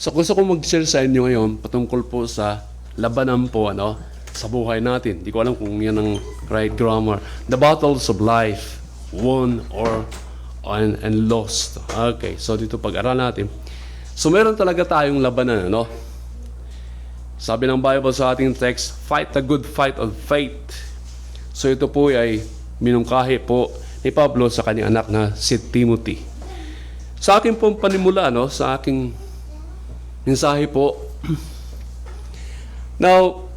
So gusto ko mag-share sa inyo ngayon patungkol po sa labanan po sa buhay natin. Di ko alam kung yan ang right grammar. The battles of life, won or and lost. Okay, so dito pag-aralan natin. So meron talaga tayong labanan, Sabi ng Bible sa ating text, fight the good fight of faith. So ito po ay minungkahi po ni Pablo sa kanyang anak na si Timothy. Sa akin pong panimula, sa aking mensahe po. Now,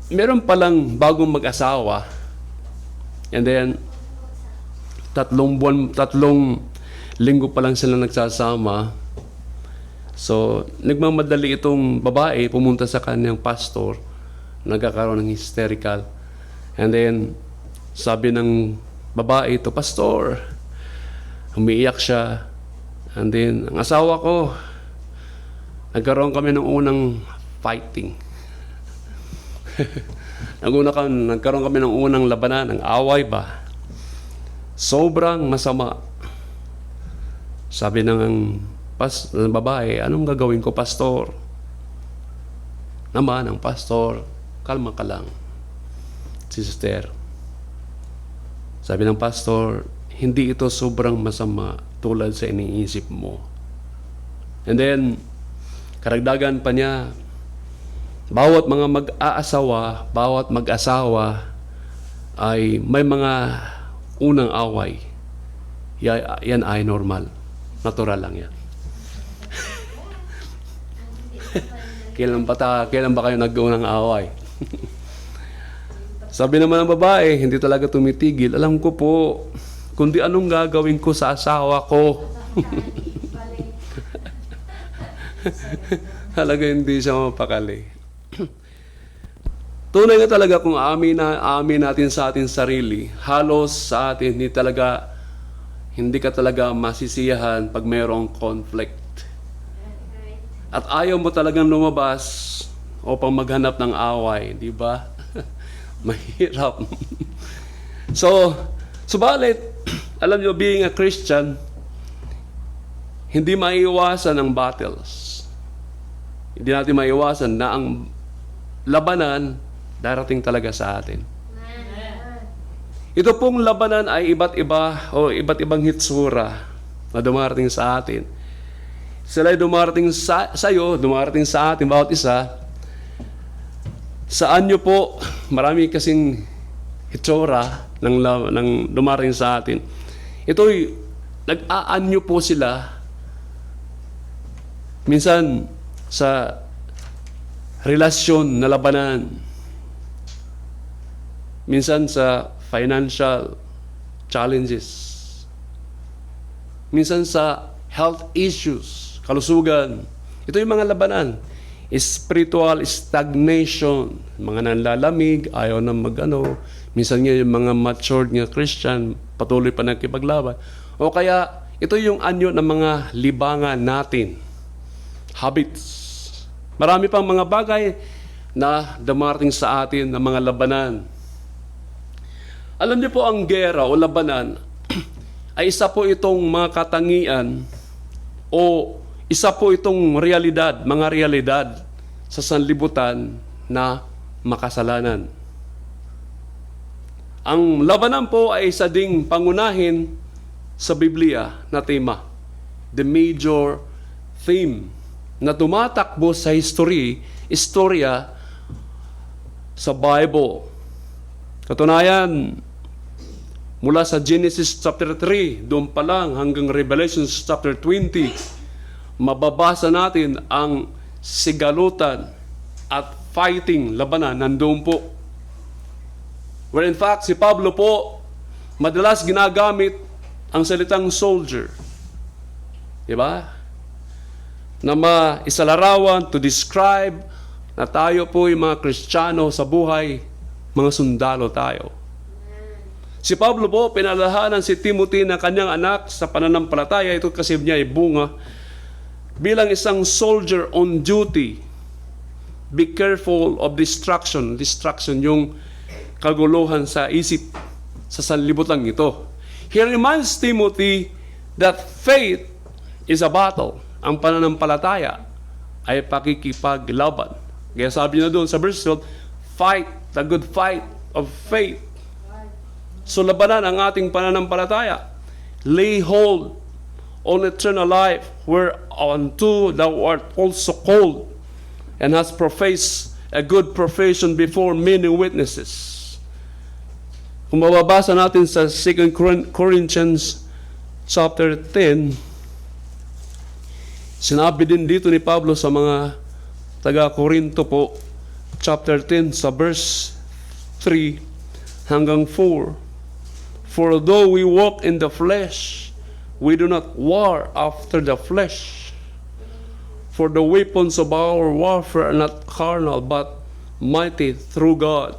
meron palang bagong mag-asawa. And then, 3 linggo pa lang sila nagsasama. So, nagmamadali itong babae pumunta sa kanyang pastor. Nagkakaroon ng hysterical. And then, sabi ng babae ito, "Pastor," umiiyak siya. And then, ang asawa ko, nagkaroon kami ng unang fighting. Nagkaroon kami ng unang labanan, ng away ba. Sobrang masama. Sabi ng babae, "Anong gagawin ko, pastor?" Naman, ang pastor, "Kalma ka lang, sister." Sabi ng pastor, "Hindi ito sobrang masama tulad sa iniisip mo." And then, karagdagan pa niya, bawat mga bawat mag-asawa ay may mga unang away. Yan ay normal. Natural lang yan. Kailan ba kayo nag-unang away? Sabi naman ng babae, hindi talaga tumitigil. "Alam ko po, kundi anong gagawin ko sa asawa ko?" Talaga hindi siya mapakali. Tunay nga talaga kung amin natin sa ating sarili, halos sa atin hindi ka talaga masisiyahan pag mayroong conflict. At ayaw mo talagang lumabas upang maghanap ng away, di ba? Mahirap. Subalit, alam nyo, being a Christian, hindi maiiwasan ang battles. Hindi natin maiiwasan na ang labanan darating talaga sa atin. Ito pong labanan ay iba't ibang hitsura na dumarating sa atin. Sila ay dumarating sa iyo, dumarating sa atin, bawat isa. Saan nyo po, marami kasing hitsura ng dumarating sa atin. Ito'y nag-aanyo po sila minsan sa relasyon na labanan, minsan sa financial challenges, minsan sa health issues, kalusugan. Ito yung mga labanan. Spiritual stagnation, mga nanlalamig, ayaw na minsan nga yung mga matured nga Christian, patuloy pa nagkipaglaban. O kaya, ito yung anyo ng mga libangan natin, habits. Marami pang mga bagay na dumarating sa atin ng mga labanan. Alam niyo po, ang gera o labanan ay isa po itong mga katangian o isa po itong mga realidad sa sanlibutan na makasalanan. Ang labanan po ay isa ding pangunahin sa Biblia na tema, the major theme na tumatakbo sa istorya sa Bible. Katunayan, mula sa Genesis chapter 3, doon pa lang hanggang Revelation chapter 20, mababasa natin ang sigalutan at fighting, labanan, nandoon po. Where in fact, si Pablo po, madalas ginagamit ang salitang soldier. Diba? Na maisalarawan to describe na tayo po yung mga Kristiyano sa buhay, mga sundalo tayo. Si Pablo po, pinalalahanan si Timothy na kanyang anak sa pananampalataya. Ito kasi niya ay bunga. Bilang isang soldier on duty, be careful of distraction. Distraction yung kaguluhan sa isip sa sanlibutan ito. He reminds Timothy that faith is a battle. Ang pananampalataya ay pakikipaglaban. Kaya sabi na doon sa verse 12, fight the good fight of faith. So labanan ang ating pananampalataya. Lay hold on eternal life, whereunto thou art also called, and hast professed a good profession before many witnesses. Kung mababasa natin sa 2 Corinthians chapter 10, sinabi din dito ni Pablo sa mga taga-Korinto po, chapter 10 sa verse 3 hanggang 4. For though we walk in the flesh, we do not war after the flesh. For the weapons of our warfare are not carnal, but mighty through God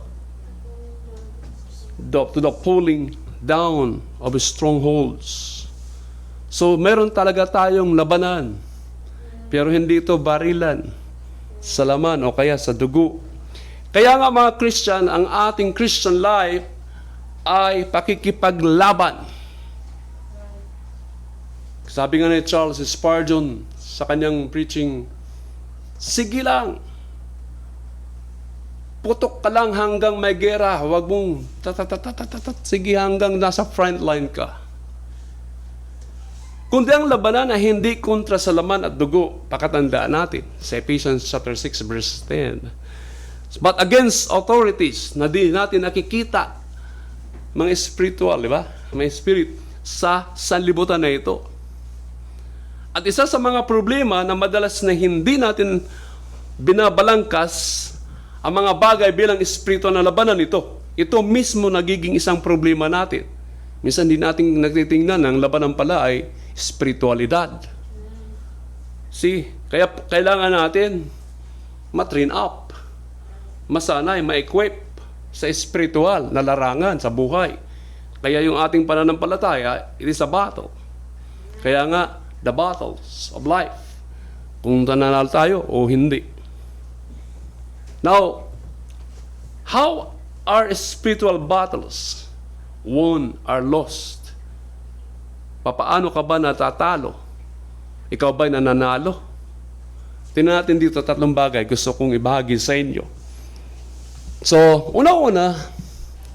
to the pulling down of strongholds. So meron talaga tayong labanan, pero hindi ito barilan sa laman o kaya sa dugo. Kaya nga mga Christian, ang ating Christian life ay pakikipaglaban. Sabi nga ni Charles Spurgeon sa kanyang preaching, sige lang, putok ka lang hanggang may gera, huwag mong sige hanggang nasa front line ka. Kundi ang labanan ay hindi kontra sa laman at dugo, pakatandaan natin sa Ephesians chapter 6 verse 10. But against authorities na di natin nakikita, mga spiritual, di ba? Mga spirit sa sanlibutan na ito. At isa sa mga problema na madalas na hindi natin binabalangkas ang mga bagay bilang espiritual na labanan ito. Ito mismo nagiging isang problema natin. Minsan din natin nagtitingnan ang labanan pala ay spiritualidad. See, kaya kailangan natin matrain up, masanay, ma-equip sa spiritual na larangan sa buhay. Kaya yung ating pananampalataya, it is a battle. Kaya nga, the battles of life. Kung nananalo tayo o hindi. Now, how are spiritual battles won or lost? Papaano ka ba natatalo? Ikaw ba'y nananalo? Tingnan natin dito tatlong bagay gusto kong ibahagi sa inyo. So, una-una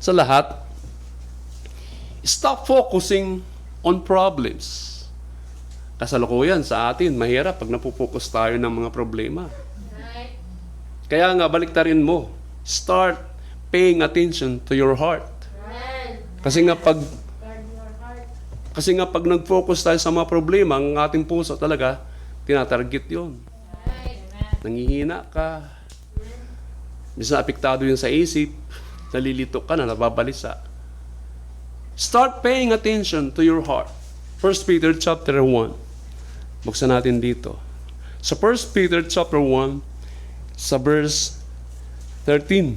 sa lahat, stop focusing on problems. Kasalukuyan sa atin, mahirap pag napupokus tayo ng mga problema. Kaya nga, baliktarin mo. Start paying attention to your heart. Kasi nga pag nag-focus tayo sa mga problema, ang ating puso talaga, tinatarget yun. Nangihina ka. Minsan apektado yun sa isip. Nalilito ka na, nababalisa. Start paying attention to your heart. 1 Peter chapter 1. Buksan natin dito. Sa 1 Peter chapter 1, sa verse 13.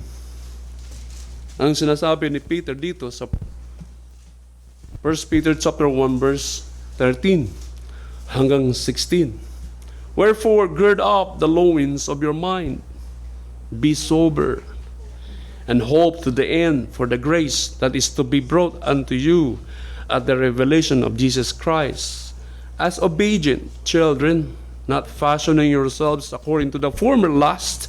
Ang sinasabi ni Peter dito sa 1 Peter chapter 1 verse 13 hanggang 16. Wherefore gird up the loins of your mind, be sober, and hope to the end for the grace that is to be brought unto you at the revelation of Jesus Christ. As obedient children, not fashioning yourselves according to the former lust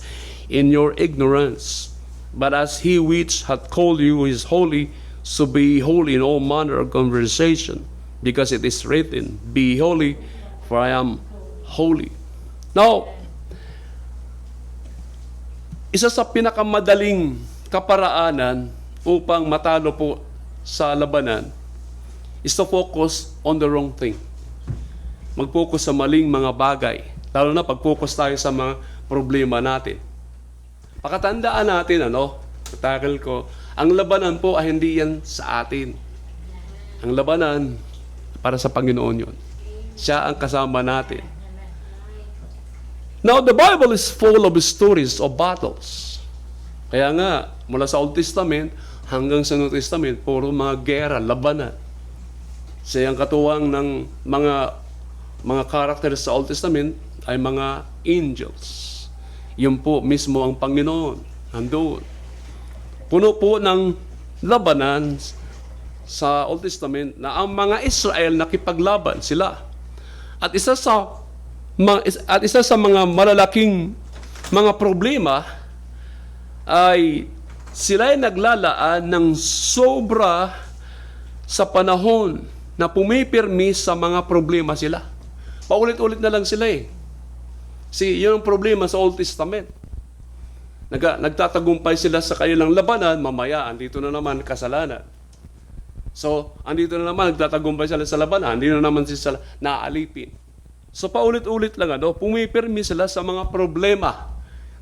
in your ignorance, but as he which hath called you is holy, so be holy in all manner of conversation, because it is written, be holy, for I am holy. Now, isa sa pinakamadaling kaparaanan upang matalo po sa labanan is to focus on the wrong thing. Mag-focus sa maling mga bagay. Lalo na pag-focus tayo sa mga problema natin. Pakatandaan natin, tackle ko, ang labanan po ay hindi yan sa atin. Ang labanan, para sa Panginoon yun. Siya ang kasama natin. Now, the Bible is full of stories of battles. Kaya nga, mula sa Old Testament hanggang sa New Testament, puro mga gera, labanan. Siya ang katuwang ng mga karakter sa Old Testament ay mga angels. Yun po mismo ang Panginoon. Andun. Puno po ng labanan sa Old Testament na ang mga Israel nakipaglaban sila. At isa sa At isa sa mga malalaking mga problema ay sila ay naglalaan ng sobra sa panahon na pumipirmi sa mga problema sila. Paulit-ulit na lang sila eh. Yun ang problema sa Old Testament. Nagtatagumpay sila sa kanilang labanan, mamaya, andito na naman kasalanan. So, andito na naman, nagtatagumpay sila sa labanan, andito na naman sila naaalipin. So, paulit-ulit lang, pumipirmi sila sa mga problema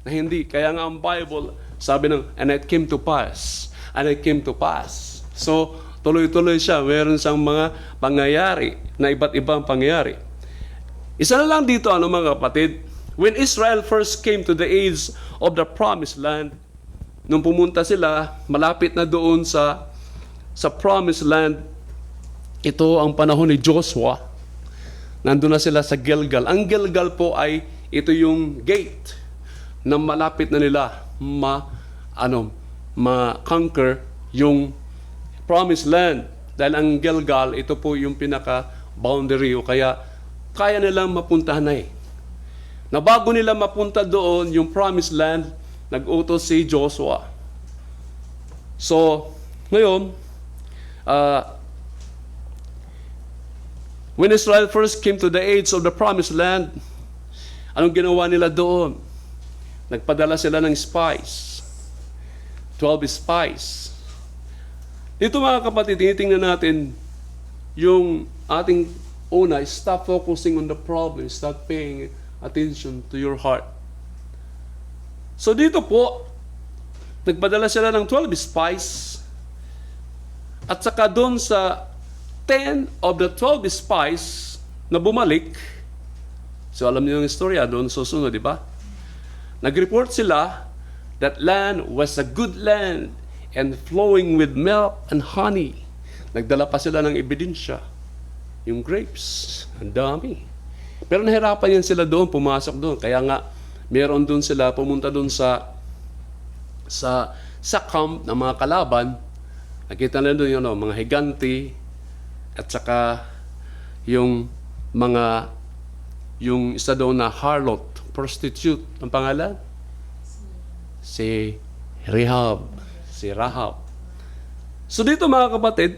na hindi. Kaya nga ang Bible, sabi ng, and it came to pass. And it came to pass. So, tuloy-tuloy siya. Meron siyang mga pangyayari na iba't ibang pangyayari. Isa na lang dito, mga kapatid, when Israel first came to the age of the promised land, nung pumunta sila, malapit na doon sa promised land, ito ang panahon ni Joshua. Nandun na sila sa Gilgal. Ang Gilgal po ay ito yung gate na malapit na nila ma-conquer yung promised land. Dahil ang Gilgal, ito po yung pinaka-boundary o kaya nilang mapuntahan na eh. Na bago nila mapunta doon, yung promised land, nag-utos si Joshua. So, ngayon, when Israel first came to the age of the promised land, anong ginawa nila doon? Nagpadala sila ng spies. 12 spies. Dito mga kapatid, tinitingnan natin yung ating una, stop focusing on the problem, start paying attention to your heart. So dito po, nagpadala sila ng 12 spies at saka doon sa 10 of the 12 spies na bumalik, so alam niyo yung istorya doon susunod, di ba? Nag-report sila that land was a good land and flowing with milk and honey. Nagdala pa sila ng ebidensya. Yung grapes, ang dami. Pero nahirapan yan sila doon, pumasok doon. Kaya nga, meron doon sila, pumunta doon sa camp ng mga kalaban. Nakita na doon yung mga higanti, at saka yung isa doon na harlot, prostitute, ang pangalan? Si Rahab. So dito mga kapatid,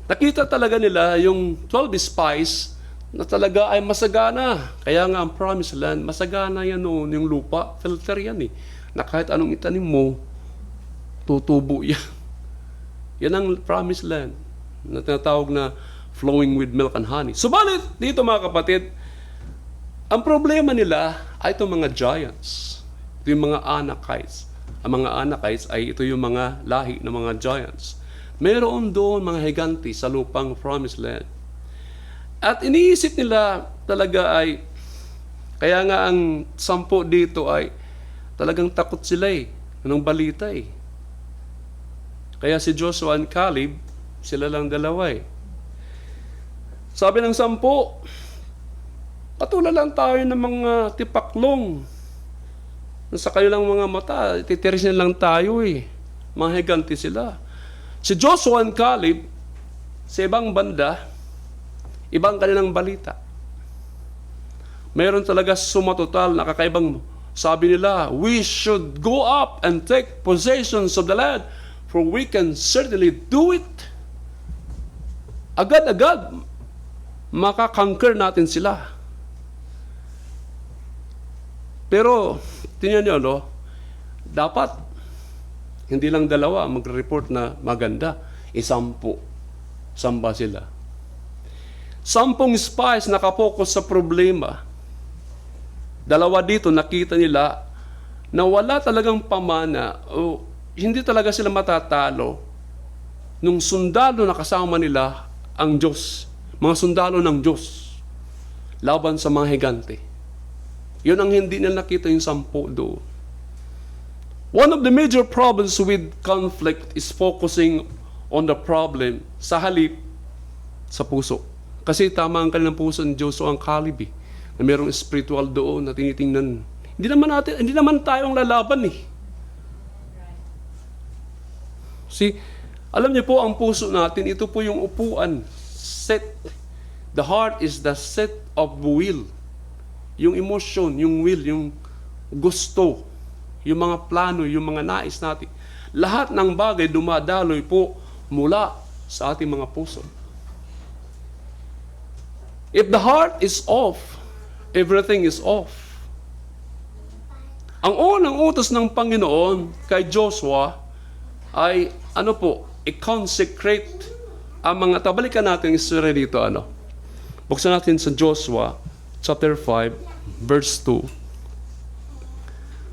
nakita talaga nila yung 12 spies na talaga ay masagana. Kaya nga ang promised land, masagana yan noon, yung lupa, filter yan eh. Na kahit anong itanim mo, tutubo yan. Yan ang promised land na tinatawag na flowing with milk and honey. Subalit, dito mga kapatid, ang problema nila ay itong mga giants. Ito yung mga Anakites. Ang mga Anakites ay ito yung mga lahi ng mga giants. Meron doon mga higanti sa lupang promised land. At iniisip nila talaga ay, kaya nga ang 10 dito ay talagang takot sila ng balita eh. Kaya si Joshua and Caleb, sila lang dalawa eh. Sabi ng 10, patula lang tayo ng mga tipaklong. Sa kanilang mga mata, titiris na lang tayo eh. Mga higanti sila. Si Joshua and Caleb, sa ibang banda, ibang kanilang balita. Mayroon talaga sumatotal na kakaibang sabi nila, we should go up and take possessions of the land, for we can certainly do it. Agad-agad, makakonquer natin sila. Pero, tingnan nyo, dapat, hindi lang dalawa magre-report na maganda, 10. Samba sila. 10 spies nakapokus sa problema. 2 dito nakita nila na wala talagang pamana o hindi talaga sila matatalo nung sundalo na kasama nila ang Diyos. Mga sundalo ng Diyos laban sa mga higante. Yun ang hindi nila nakita yung 10 doon. One of the major problems with conflict is focusing on the problem sa halip sa puso. Kasi tama ang kanilang puso ni Joshua ang Caleb na mayroong spiritual doon na tinitingnan. Hindi naman tayong lalaban eh. See, alam niyo po ang puso natin, ito po yung upuan. The heart is the seat of will. yung emotion, yung will, yung gusto, yung mga plano, yung mga nais natin. Lahat ng bagay dumadaloy po mula sa ating mga puso. If the heart is off, everything is off. Ang unang utos ng Panginoon kay Joshua ay i-consecrate ang mga balikan natin yung story dito, Buksan natin sa Joshua chapter 5 verse 2.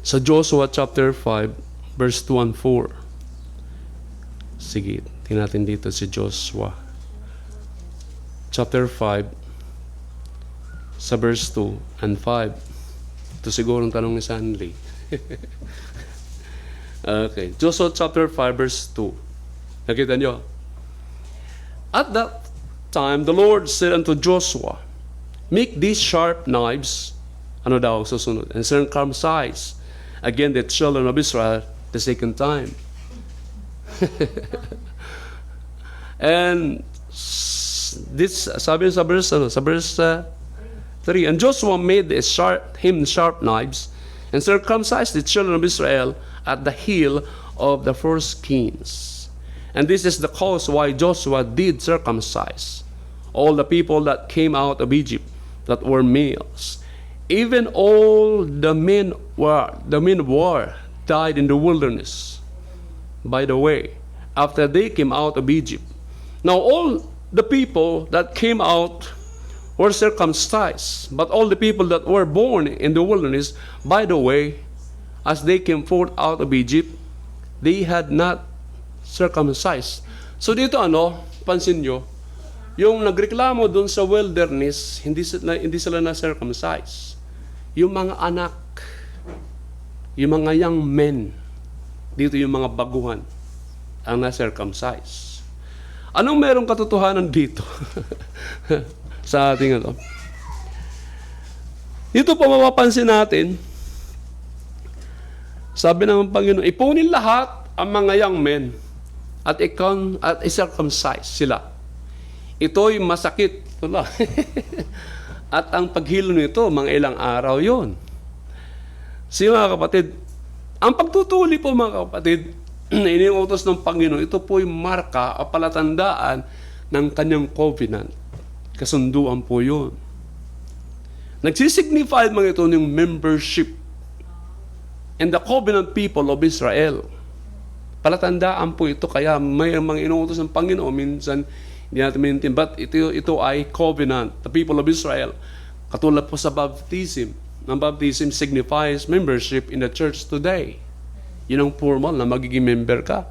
Sa Joshua chapter 5 verse 2 and 4. Sige, tingnan natin dito si Joshua chapter 5 sa verse 2 and 5. Ito siguro ang tanong ni Sanley. Okay, Joshua chapter 5 verse 2. Nakita nyo? At that time, the Lord said unto Joshua, make these sharp knives, susunod, and circumcise again the children of Israel the second time. And this, sabi sa verse 3, and Joshua made sharp knives, and circumcised the children of Israel at the heel of the foreskins. And this is the cause why Joshua did circumcise all the people that came out of Egypt, that were males. Even all the men were died in the wilderness, by the way, after they came out of Egypt. Now all the people that came out were circumcised, but all the people that were born in the wilderness, by the way, as they came forth out of Egypt, they had not circumcised. So dito pansin nyo, yung nagreklamo dun sa wilderness, hindi sila na-circumcise. Yung mga anak, yung mga young men, dito yung mga baguhan, ang na-circumcise. Anong merong katotohanan dito? Sa ating Dito po mapapansin natin, sabi ng Panginoon, ipunin lahat ang mga young men at i-circumcise sila. Ito'y masakit. At ang paghilo nito, mga ilang araw yon. Mga kapatid, ang pagtutuli po mga kapatid, na iniutos ng Panginoon, ito po'y marka o palatandaan ng kanyang covenant. Kasunduan po yun. Nagsisignify mga ito ng membership in the covenant people of Israel. Palatandaan po ito, kaya may mga inuutos ng Panginoon, minsan hindi natin maintindihan, but ito ay covenant, the people of Israel. Katulad po sa baptism. Ang baptism signifies membership in the church today. Yun ang formal na magiging member ka.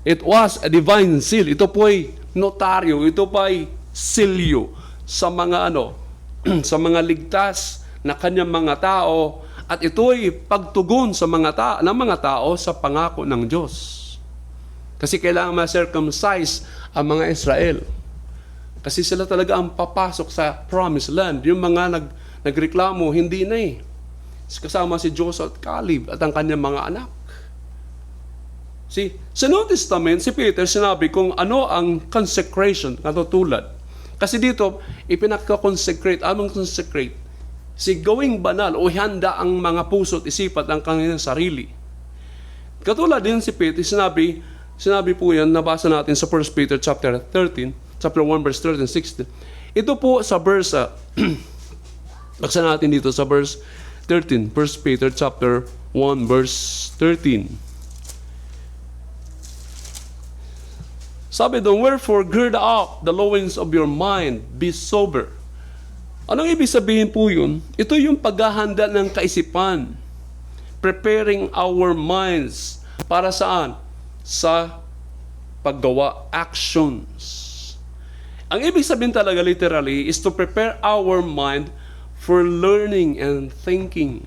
It was a divine seal. Ito po ay notaryo, ito po ay silyo sa mga sa mga ligtas na kanyang mga tao. At ito'y pagtugon sa mga tao sa pangako ng Diyos. Kasi kailangan ma-circumcise ang mga Israel. Kasi sila talaga ang papasok sa promised land. Yung mga nagreklamo, hindi na kasama si Joshua at Caleb at ang kanyang mga anak. Sa New Testament, si Peter sinabi kung ano ang consecration, katutulad. Kasi dito, ipinaka-consecrate. Anong consecrate? Gawing banal o handa ang mga puso at isipan ang kanilang sarili. Katulad din si Peter, sinabi po yan, nabasa natin sa 1 Peter chapter 1 verse 13, 16. Ito po sa verse, baksan natin dito sa verse 13, 1 Peter chapter 1 verse 13. Sabi doon, wherefore gird up the loins of your mind, be sober. Anong ibig sabihin po yun? Ito yung paghahanda ng kaisipan. Preparing our minds. Para saan? Sa paggawa, actions. Ang ibig sabihin talaga literally is to prepare our mind for learning and thinking.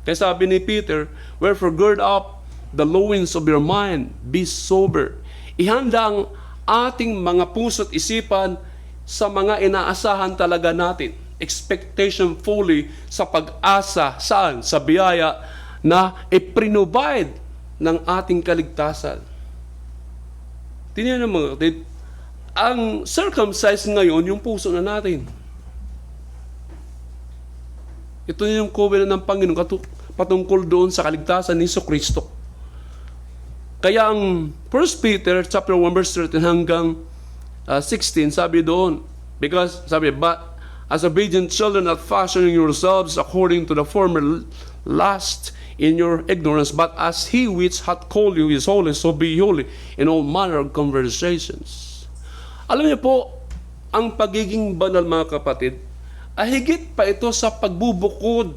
Kaya sabi ni Peter, wherefore gird up the loins of your mind, be sober. Ihanda ang ating mga puso't isipan sa mga inaasahan talaga natin. Expectation fully sa pag-asa. Saan? Sa biyaya na i-provide ng ating kaligtasan. Tingnan mo, ang circumcised ngayon, yung puso na natin. Ito yung covenant ng Panginoon patungkol doon sa kaligtasan ni Jesucristo. Kaya ang 1 Peter chapter 1 verse 13 hanggang 16, sabi doon, but as obedient children, not fashioning yourselves according to the former lust in your ignorance, but as he which hath called you is holy, so be holy in all manner of conversations. Alam niyo po, ang pagiging banal, mga kapatid, ay higit pa ito sa pagbubukod,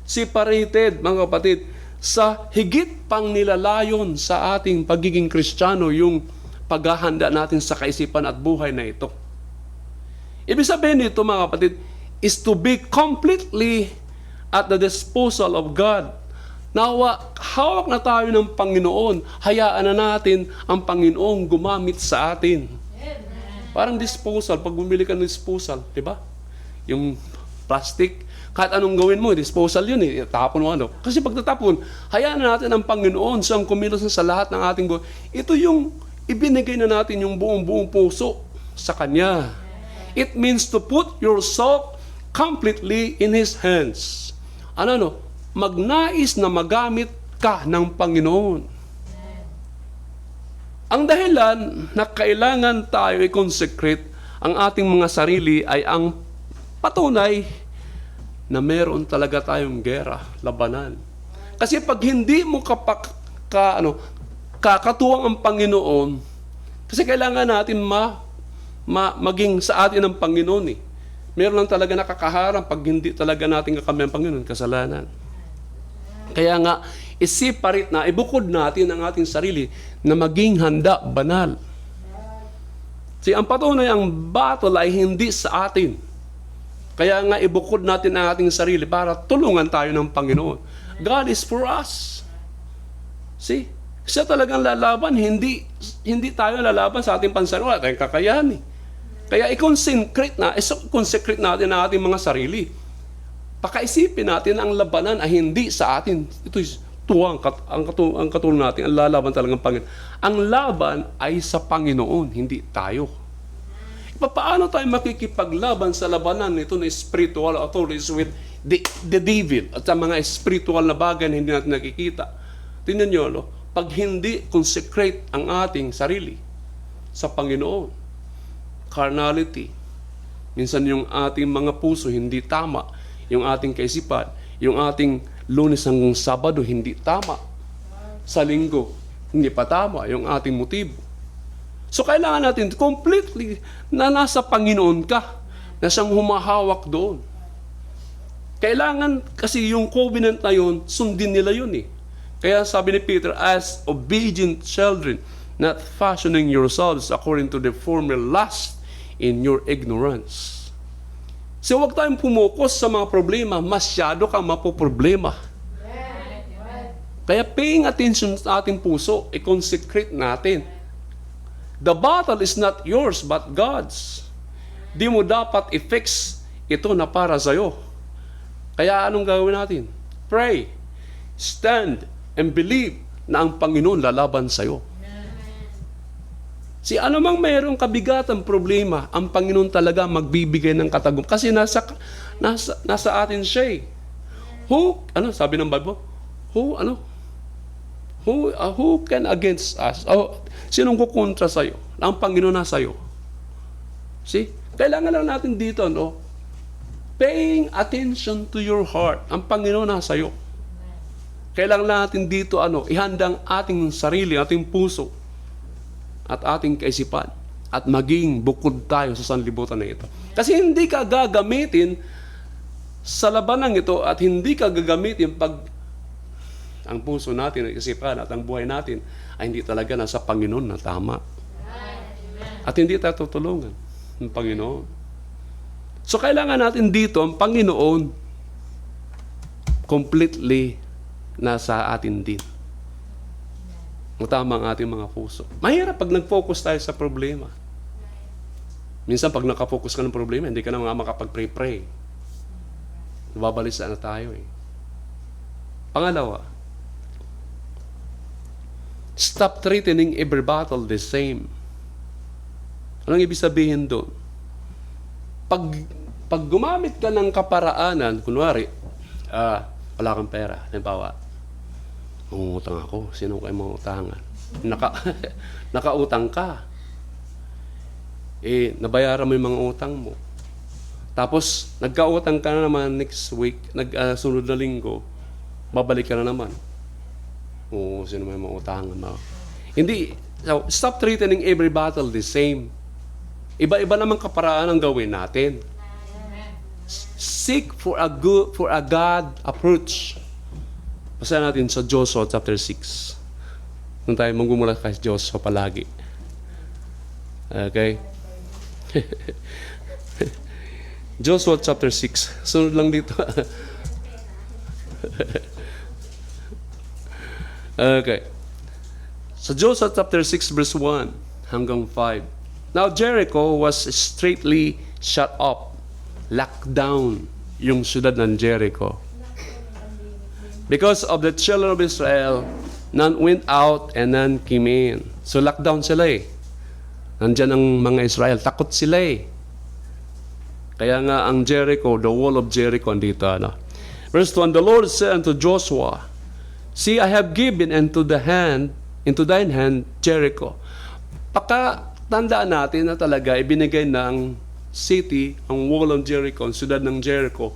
separated, mga kapatid, sa higit pang nilalayon sa ating pagiging Kristiyano, yung paghahanda natin sa kaisipan at buhay na ito. Ibig sabihin nito, mga kapatid, is to be completely at the disposal of God. Nawa, hawak na tayo ng Panginoon. Hayaan na natin ang Panginoong gumamit sa atin. Amen. Parang disposal. Pag bumili ka ng disposal, di ba? Yung plastic, kahit anong gawin mo, disposal yun eh. Tapon mo ano. Kasi pag natapon, hayaan na natin ang Panginoon siyang kumilos sa lahat ng ating buhay. Ito yung ibinigay na natin yung buong puso sa Kanya. It means to put yourself completely in His hands. Magnais na magamit ka ng Panginoon. Ang dahilan na kailangan tayo i-consecrate ang ating mga sarili ay ang patunay na meron talaga tayong gera, labanan. Kasi pag hindi mo kakatuwang ang Panginoon, kasi kailangan natin maging sa atin ang Panginoon eh. Meron lang talaga nakakaharang pag hindi talaga natin kakamay ang Panginoon, kasalanan. Kaya nga, i-separate na, ibukod natin ang ating sarili na maging handa, banal. Ang patunay, ang battle ay hindi sa atin. Kaya nga, ibukod natin ang ating sarili para tulungan tayo ng Panginoon. God is for us. Siya talagang lalaban, hindi tayo lalaban sa ating pansarili. Wala tayong kakayahan eh. Kaya i-consecrate natin ang ating mga sarili. Pakaisipin natin ang labanan ay hindi sa atin. Ito is tuwang, ang katulong natin, ang lalaban talagang Panginoon. Ang laban ay sa Panginoon, hindi tayo. Paano tayo makikipaglaban sa labanan nito na spiritual authorities with the devil at sa mga spiritual na bagay na hindi natin nakikita? Tingnan nyo, pag hindi consecrate ang ating sarili sa Panginoon, carnality, minsan yung ating mga puso hindi tama, yung ating kaisipan, yung ating Lunes hanggang Sabado hindi tama, sa Linggo hindi pa tama yung ating motibo. So kailangan natin completely na nasa Panginoon ka, na siyang humahawak doon. Kailangan kasi yung covenant na yun, sundin nila yun eh. Kaya sabi ni Peter, as obedient children, not fashioning yourselves according to the former lust in your ignorance. So huwag tayong pumukus sa mga problema, masyado kang mapoproblema. Kaya paying attention sa ating puso, i-consecrate natin. The battle is not yours but God's. Di mo dapat i-fix ito na para sa'yo. Kaya anong gagawin natin? Pray, stand, and believe na ang Panginoon lalaban sa'yo. Anumang mayroong kabigatan problema, ang Panginoon talaga magbibigay ng katagumpayan. Kasi nasa atin siya eh. Sabi ng Bible? Who can against us? Sinong kukontra sa'yo? Ang Panginoon na sa'yo. Kailangan lang natin dito, paying attention to your heart. Ang Panginoon na sa'yo. Kailangan natin dito, ihandang ating sarili, ating puso, at ating kaisipan, at maging bukod tayo sa sanlibutan na ito. Kasi hindi ka gagamitin sa labanang ito, at hindi ka gagamitin pag ang puso natin, ang isipan at ang buhay natin ay hindi talaga nasa Panginoon na tama. At hindi tayo tutulungan ng Panginoon. So kailangan natin dito ang Panginoon completely nasa atin din. Tama ang ating mga puso. Mahirap pag nag-focus tayo sa problema. Minsan pag nakafocus ka ng problema, hindi ka na makapag-pray-pray. Nababalisa na tayo eh. Pangalawa, stop treating every battle the same. Anong ibig sabihin doon? Pag pag gumamit ka ng kaparaanan, kunwari, wala kang pera, halimbawa, mangungutang ako, sino kayo mangutangan? Nakautang ka. Nabayaran mo yung mga utang mo. Tapos, nagkautang ka na naman next week, sunod na linggo, babalik ka na naman. Sino may mga utangan mo? Hindi, so, stop treating every battle the same. Iba-iba naman kaparaan ang gawin natin. Seek for a God approach. Basta natin sa Joshua chapter 6. Nung tayo magmumula kay Joshua palagi. Okay? Joshua chapter 6. Sunod lang dito. Okay. So Joshua chapter 6 verse 1 hanggang 5. Now Jericho was straightly shut up, locked down yung syudad ng Jericho. Because of the children of Israel, none went out and none came in. So lockdown sila eh. Nandyan ang mga Israel, takot sila eh. Kaya nga ang Jericho, the wall of Jericho, andito ano. Verse 1, the Lord said unto Joshua, see, I have given into thine hand Jericho. Tandaan natin na talaga ibinigay ng city, ang wall of Jericho, ang siyudad ng Jericho,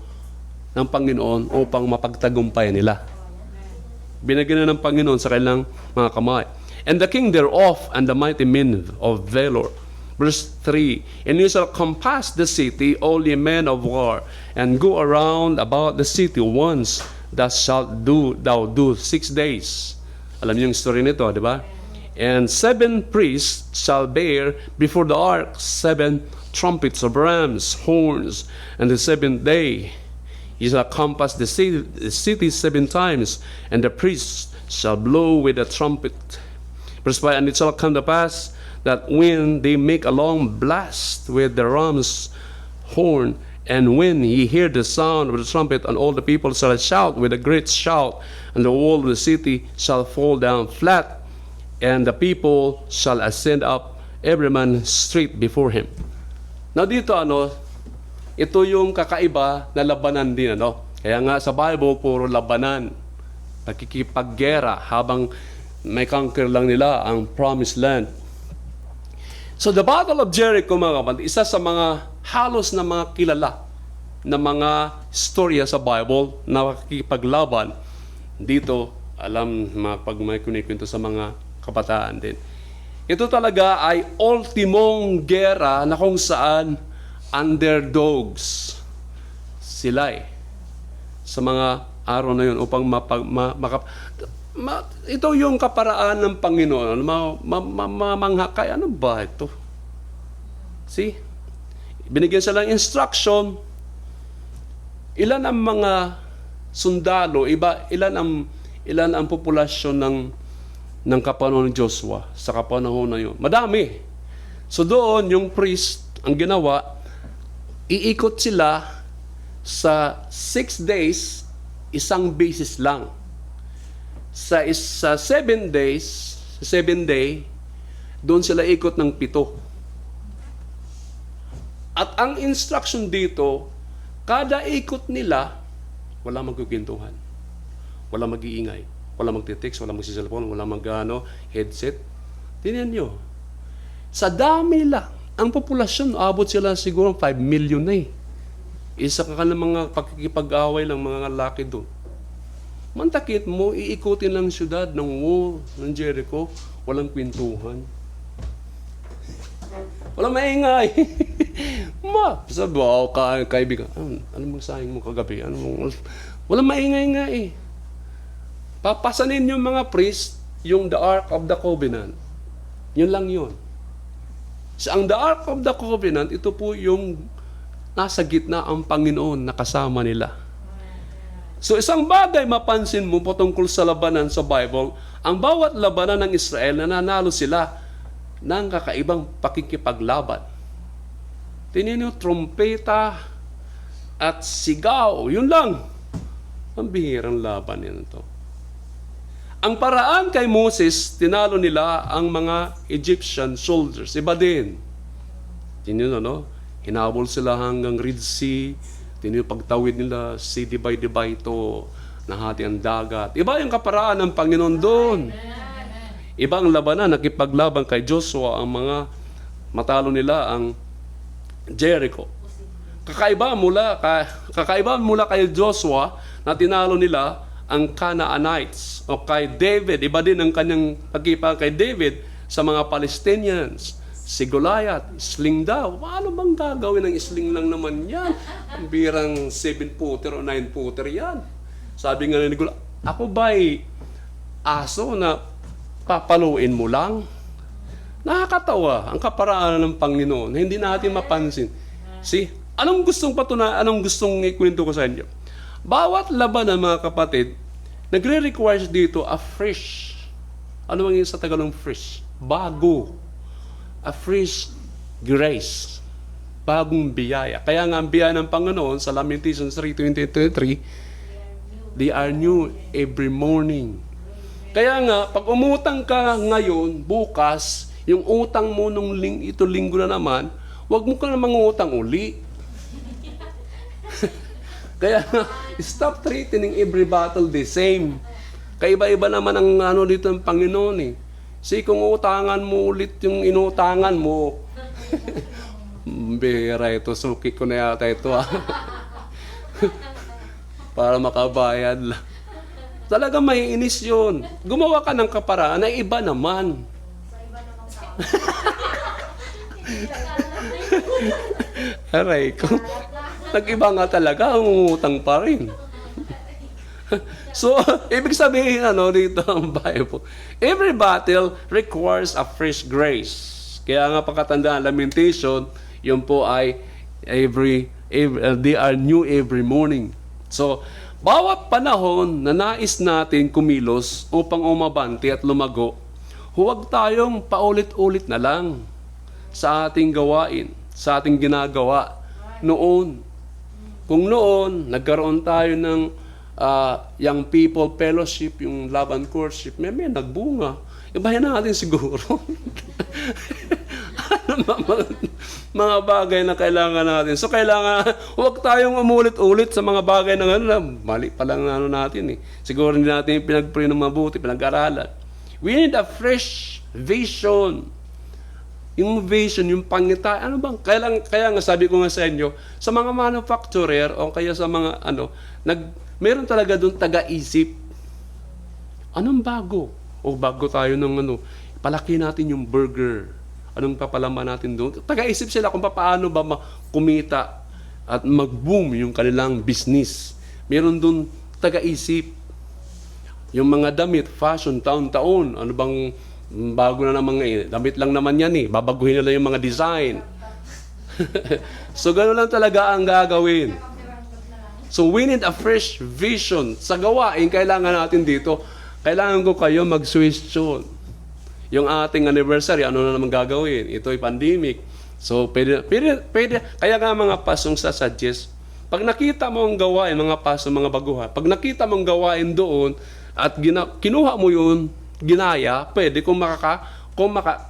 ng Panginoon upang mapagtagumpay nila. Binigay na ng Panginoon sa kanilang mga kamay. And the king thereof and the mighty men of valor. Verse 3, and you shall compass the city, all ye men of war, and go around about the city once. Thus shalt thou do 6 days. Alam niyo yung story nito, di ba? And 7 priests shall bear before the ark 7 trumpets of rams, horns, and the 7th day ye shall compass the city 7 times, and the priests shall blow with a trumpet. Verse 5, and it shall come to pass that when they make a long blast with the ram's horn, and when ye hear the sound of the trumpet, and all the people shall shout with a great shout, and the wall of the city shall fall down flat, and the people shall ascend up, every man straight before him. Now dito ito yung kakaiba na labanan din Kaya nga sa Bible puro labanan, nakikipaggera habang may conquer lang nila ang promised land. So the Battle of Jericho, mga kapatid, isa sa mga halos na mga kilala na mga istorya sa Bible na nakikipaglaban. Dito, pag may kunikwento sa mga kabataan din. Ito talaga ay ultimong gera na kung saan underdogs sila sa mga araw na yun upang ito yung kaparaan ng Panginoon. Mamangha ano ba ito? See? Binigyan sila ng instruction. Ilan ang mga sundalo, ilan ang populasyon ng kapanahon ng Joshua sa kapanahon na yun. Madami. So doon, yung priest, ang ginawa, iikot sila sa 6 days, isang basis lang. Sa 7 days, sa 7 day, doon sila ikot ng 7. At ang instruction dito, kada ikot nila, wala magkukintuhan. Wala mag-iingay. Wala magte-text, wala magsiselfon, wala headset. Tingnan nyo. Sa dami lang, ang populasyon, abot sila siguro 5 million na Isa ka ng mga pagkikipag-away ng mga lalaki doon. Mantakit mo, iikutin lang syudad ng wall ng Jericho, walang kwentuhan. Walang maingay. Sabi mo, kaibigan, ano mo sayang mo kagabi? Walang maingay nga Papasanin yung mga priest, yung the Ark of the Covenant. Yun lang yun. So, ang the Ark of the Covenant, ito po yung nasa gitna ang Panginoon na kasama nila. So, isang bagay mapansin mo patungkol sa labanan sa Bible, ang bawat labanan ng Israel, nananalo sila ng kakaibang pakikipaglaban. Tingnan niyo, trompeta at sigaw. Yun lang. Ang bihirang laban yan ito. Ang paraan kay Moses, tinalo nila ang mga Egyptian soldiers. Iba din. Tingnan nyo, Hinabol sila hanggang Red Sea. Pagtawid nila, sea divide to, nahati ang dagat. Iba yung kaparaan ng Panginoon doon. Iba ang labanan, nakipaglaban kay Joshua, ang mga matalo nila ang Jericho. Kakaiba mula kay Joshua na tinalo nila ang Canaanites o kay David. Iba din ang kanyang pagkipag kay David sa mga Palestinians. Si Goliath, sling daw. Paano bang gagawin ng sling lang naman yan? Ang birang 7-footer o 9-footer yan. Sabi nga ni Goliath, ako ba'y aso na papaluin mo lang? Nakakatawa ang kaparaanan ng Panginoon. Hindi natin mapansin. See, anong gustong ikwento ko sa inyo? Bawat laban ng mga kapatid, nagre-require dito a fresh. Ano ang sa Tagalog fresh? Bago. A fresh grace. Bagong biyaya. Kaya nga ang biyaya ng Panginoon sa Lamentations 3:20-23, they are new every morning. Kaya nga, pag umutang ka ngayon, bukas, yung utang mo nung linggo na naman, huwag mo ka na mangutang uli. Kaya stop treating every battle the same. Kaiba-iba naman ang dito ng Panginoon eh. Kung utangan mo ulit yung inutangan mo, bihira ito, suki ko na yata ito para makabayad lang. Talaga may inis yun. Gumawa ka ng kaparaan na iba naman. Aray ko. Nag-iba nga talaga, umutang pa rin. So, ibig sabihin dito ang Bible. Every battle requires a fresh grace. Kaya nga pagkatandaan, Lamentation, yun po ay they are new every morning. So, bawat panahon na nais natin kumilos upang umabante at lumago, huwag tayong paulit-ulit na lang sa ating gawain, sa ating ginagawa noon. Kung noon, nagkaroon tayo ng young people fellowship, yung love and courtship, may nagbunga. Ibahin natin siguro. Mga bagay na kailangan natin. So, huwag tayong umulit-ulit sa mga bagay na mali pa lang natin eh. Siguro hindi natin pinag-pray ng mabuti, pinag-aralan. We need a fresh vision. Yung vision, yung pangita, kaya nga sabi ko nga sa inyo, sa mga manufacturer o kaya sa mga meron talaga doon taga-isip. Anong bago? O bago tayo ng palaki natin yung burger. Anong papalaman natin doon? Taga-isip sila kung paano ba kumita at mag-boom yung kanilang business. Meron doon taga-isip. Yung mga damit, fashion, taon-taon. Ano bang bago na naman damit lang naman yan eh. Babaguhin nila yung mga design. So, gano'n lang talaga ang gagawin. So, we need a fresh vision. Sa gawain, kailangan natin dito, kailangan ko kayo mag-question. Yung ating anniversary, ano na naman gagawin? Ito ay pandemic. So, pwede. Kaya nga mga pasong sasuggest, pag nakita mo ang gawain, mga pasong, mga baguhan, pag nakita mo ang gawain doon, at kinuha mo yun, ginaya, pwede kung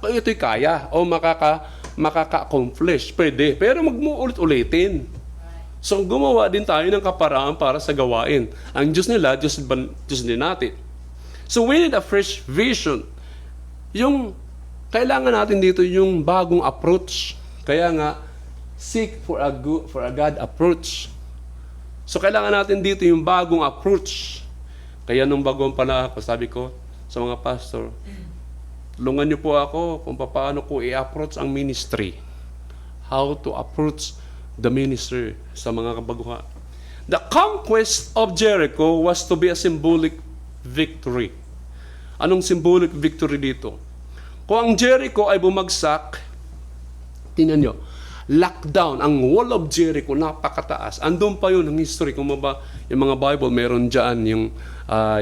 ito'y kaya, o makaka-accomplish, pwede. Pero ulit-ulitin. So, gumawa din tayo ng kaparaan para sa gawain. Ang Diyos nila, Diyos din natin. So, we need a fresh vision. Yung kailangan natin dito yung bagong approach. Kaya nga, seek for a God approach. So, kailangan natin dito yung bagong approach. Kaya nung bagong pala ako, sabi ko sa mga pastor, tulungan niyo po ako kung paano ko i-approach ang ministry. How to approach the ministry sa mga kabaguhan. The conquest of Jericho was to be a symbolic victory. Anong symbolic victory dito? Kung ang Jericho ay bumagsak, tingnan nyo, lockdown, ang wall of Jericho, napakataas. Andun pa yun ang history. Kung yung mga Bible, meron dyan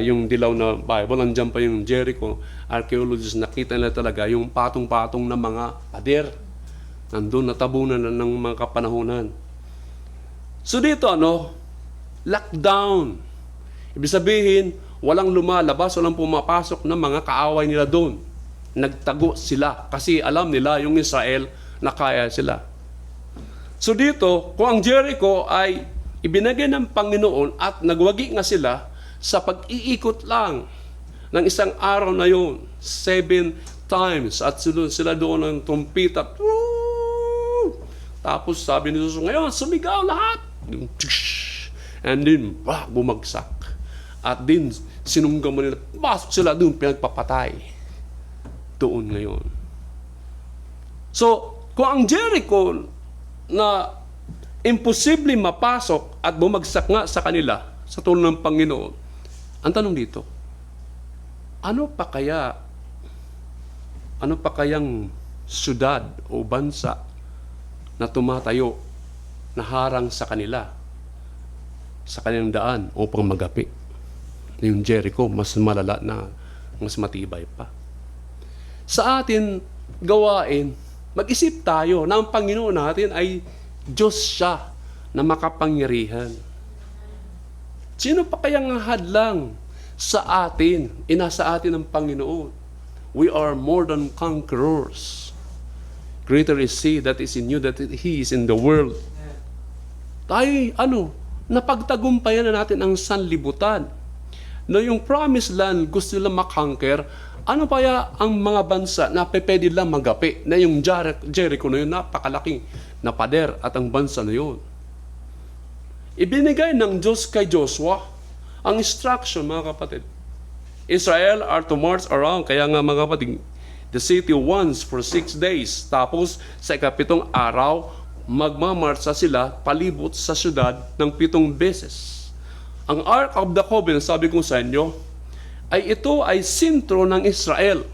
yung dilaw na Bible, andyan pa yung Jericho. Archaeologists, nakita nila talaga yung patong-patong na mga pader. Nandun, natabunan na ng mga kapanahunan. So dito, lockdown. Ibig sabihin, walang lumalabas, walang pumapasok ng mga kaaway nila doon. Nagtago sila kasi alam nila yung Israel na kaya sila. So dito, kung ang Jericho ay ibinigay ng Panginoon at nagwagi nga sila sa pag-iikot lang ng isang araw na yun, 7 times, at sila doon ng trumpita. Tapos sabi ni Jesus, ngayon, sumigaw lahat. And then, bumagsak. At din, sinunggaw mo nila, pasok sila doon, pinagpapatay. Doon ngayon. So, kung ang Jericho na imposible mapasok at bumagsak nga sa kanila sa tulong ng Panginoon, ang tanong dito, ano pa kayang syudad o bansa na tumatayo na harang sa kanila, sa kanilang daan upang magapi? Yung Jericho, mas malala na, mas matibay pa. Sa atin gawain, mag-isip tayo na ang Panginoon natin ay Diyos siya na makapangyarihan. Sino pa kayang hadlang sa atin? Inasa atin ng Panginoon. We are more than conquerors. Greater is He that is in you than He is in the world. Tayo, napagtagumpayan na natin ang sanlibutan. No, yung promised land, gusto nila makonquer. Ano kaya ang mga bansa na pwede lang magapi? Na yung Jericho na yun, napakalaking na pader at ang bansa na yun. Ibinigay ng Diyos kay Joshua ang instruction, mga kapatid. Israel are to march around. Kaya nga, mga kapatid, the city once for 6 days. Tapos, sa ikapitong araw, magmamarsa sila palibot sa syudad ng 7 beses. Ang Ark of the Covenant, sabi ko sa inyo, ito ay sentro ng Israel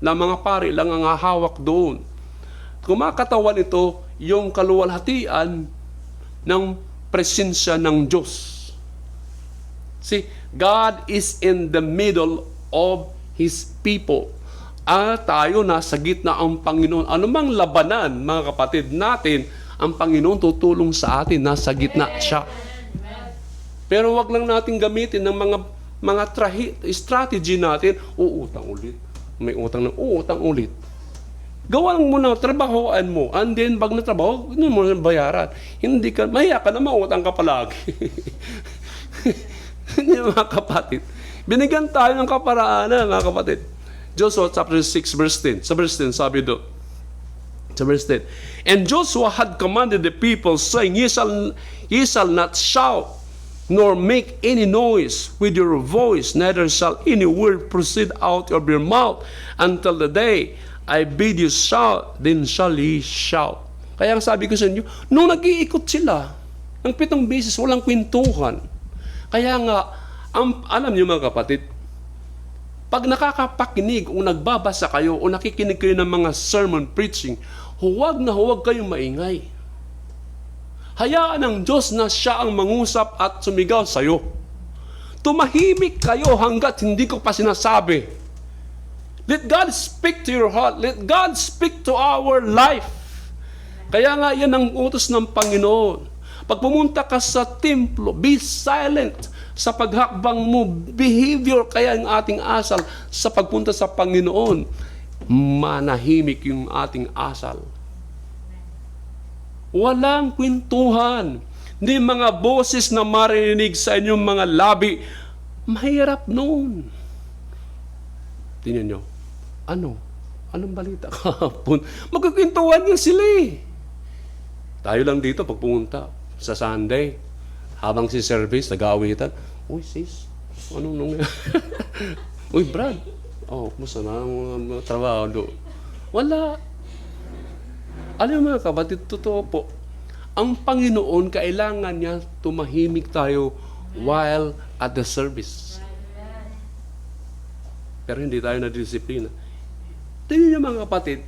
na mga pari lang ang hawak doon. Kumakatawan ito yung kaluwalhatian ng presensya ng Diyos. See, God is in the middle of His people. Tayo nasa gitna ang Panginoon. Anumang labanan, mga kapatid natin, ang Panginoon tutulong sa atin, nasa gitna siya. Pero wag lang natin gamitin ng mga strategy natin, utang ulit. May utang na, utang ulit. Gawa lang muna, trabahoan mo. And then, pag natrabaho, hindi mo na bayaran. Hindi ka, mahiya ka na, mautang ka palagi. Hindi, mga kapatid. Binigyan tayo ng kaparaanan, mga kapatid. Joshua chapter 6, verse 10. Sa verse 10, sabi doon. Sa verse 10. And Joshua had commanded the people, saying, Ye shall not shout, nor make any noise with your voice, neither shall any word proceed out of your mouth until the day I bid you shout, then shall ye shout. Kaya ang sabi ko sa inyo, nung nag-iikot sila, ng 7 beses, walang kwentuhan. Kaya nga, alam niyo mga kapatid, pag nakakapakinig o nagbabasa kayo o nakikinig kayo ng mga sermon preaching, huwag na huwag kayong maingay. Hayaan ng Diyos na siya ang mangusap at sumigaw sa iyo. Tumahimik kayo hanggat hindi ko pa sinasabi. Let God speak to your heart. Let God speak to our life. Kaya nga yan ang utos ng Panginoon. Pag pumunta ka sa templo, be silent sa paghakbang mo. Behavior kaya ang ating asal sa pagpunta sa Panginoon. Manahimik yung ating asal. Walang kwentuhan. Hindi mga boses na marinig sa inyong mga labi. Mahirap noon. Tingnan nyo. Anong balita kahapon? Magkukwentuhan nga sila eh. Tayo lang dito pag pumunta sa Sunday, habang si service, nag-aawitan. Uy sis, anong nangyari? Uy Brad, kumusta na ang trabaho doon? Wala. Alam mo mga kapatid, totoo po, ang Panginoon, kailangan niya tumahimik tayo while at the service. Pero hindi tayo na-disiplina. Tingnan niyo mga kapatid,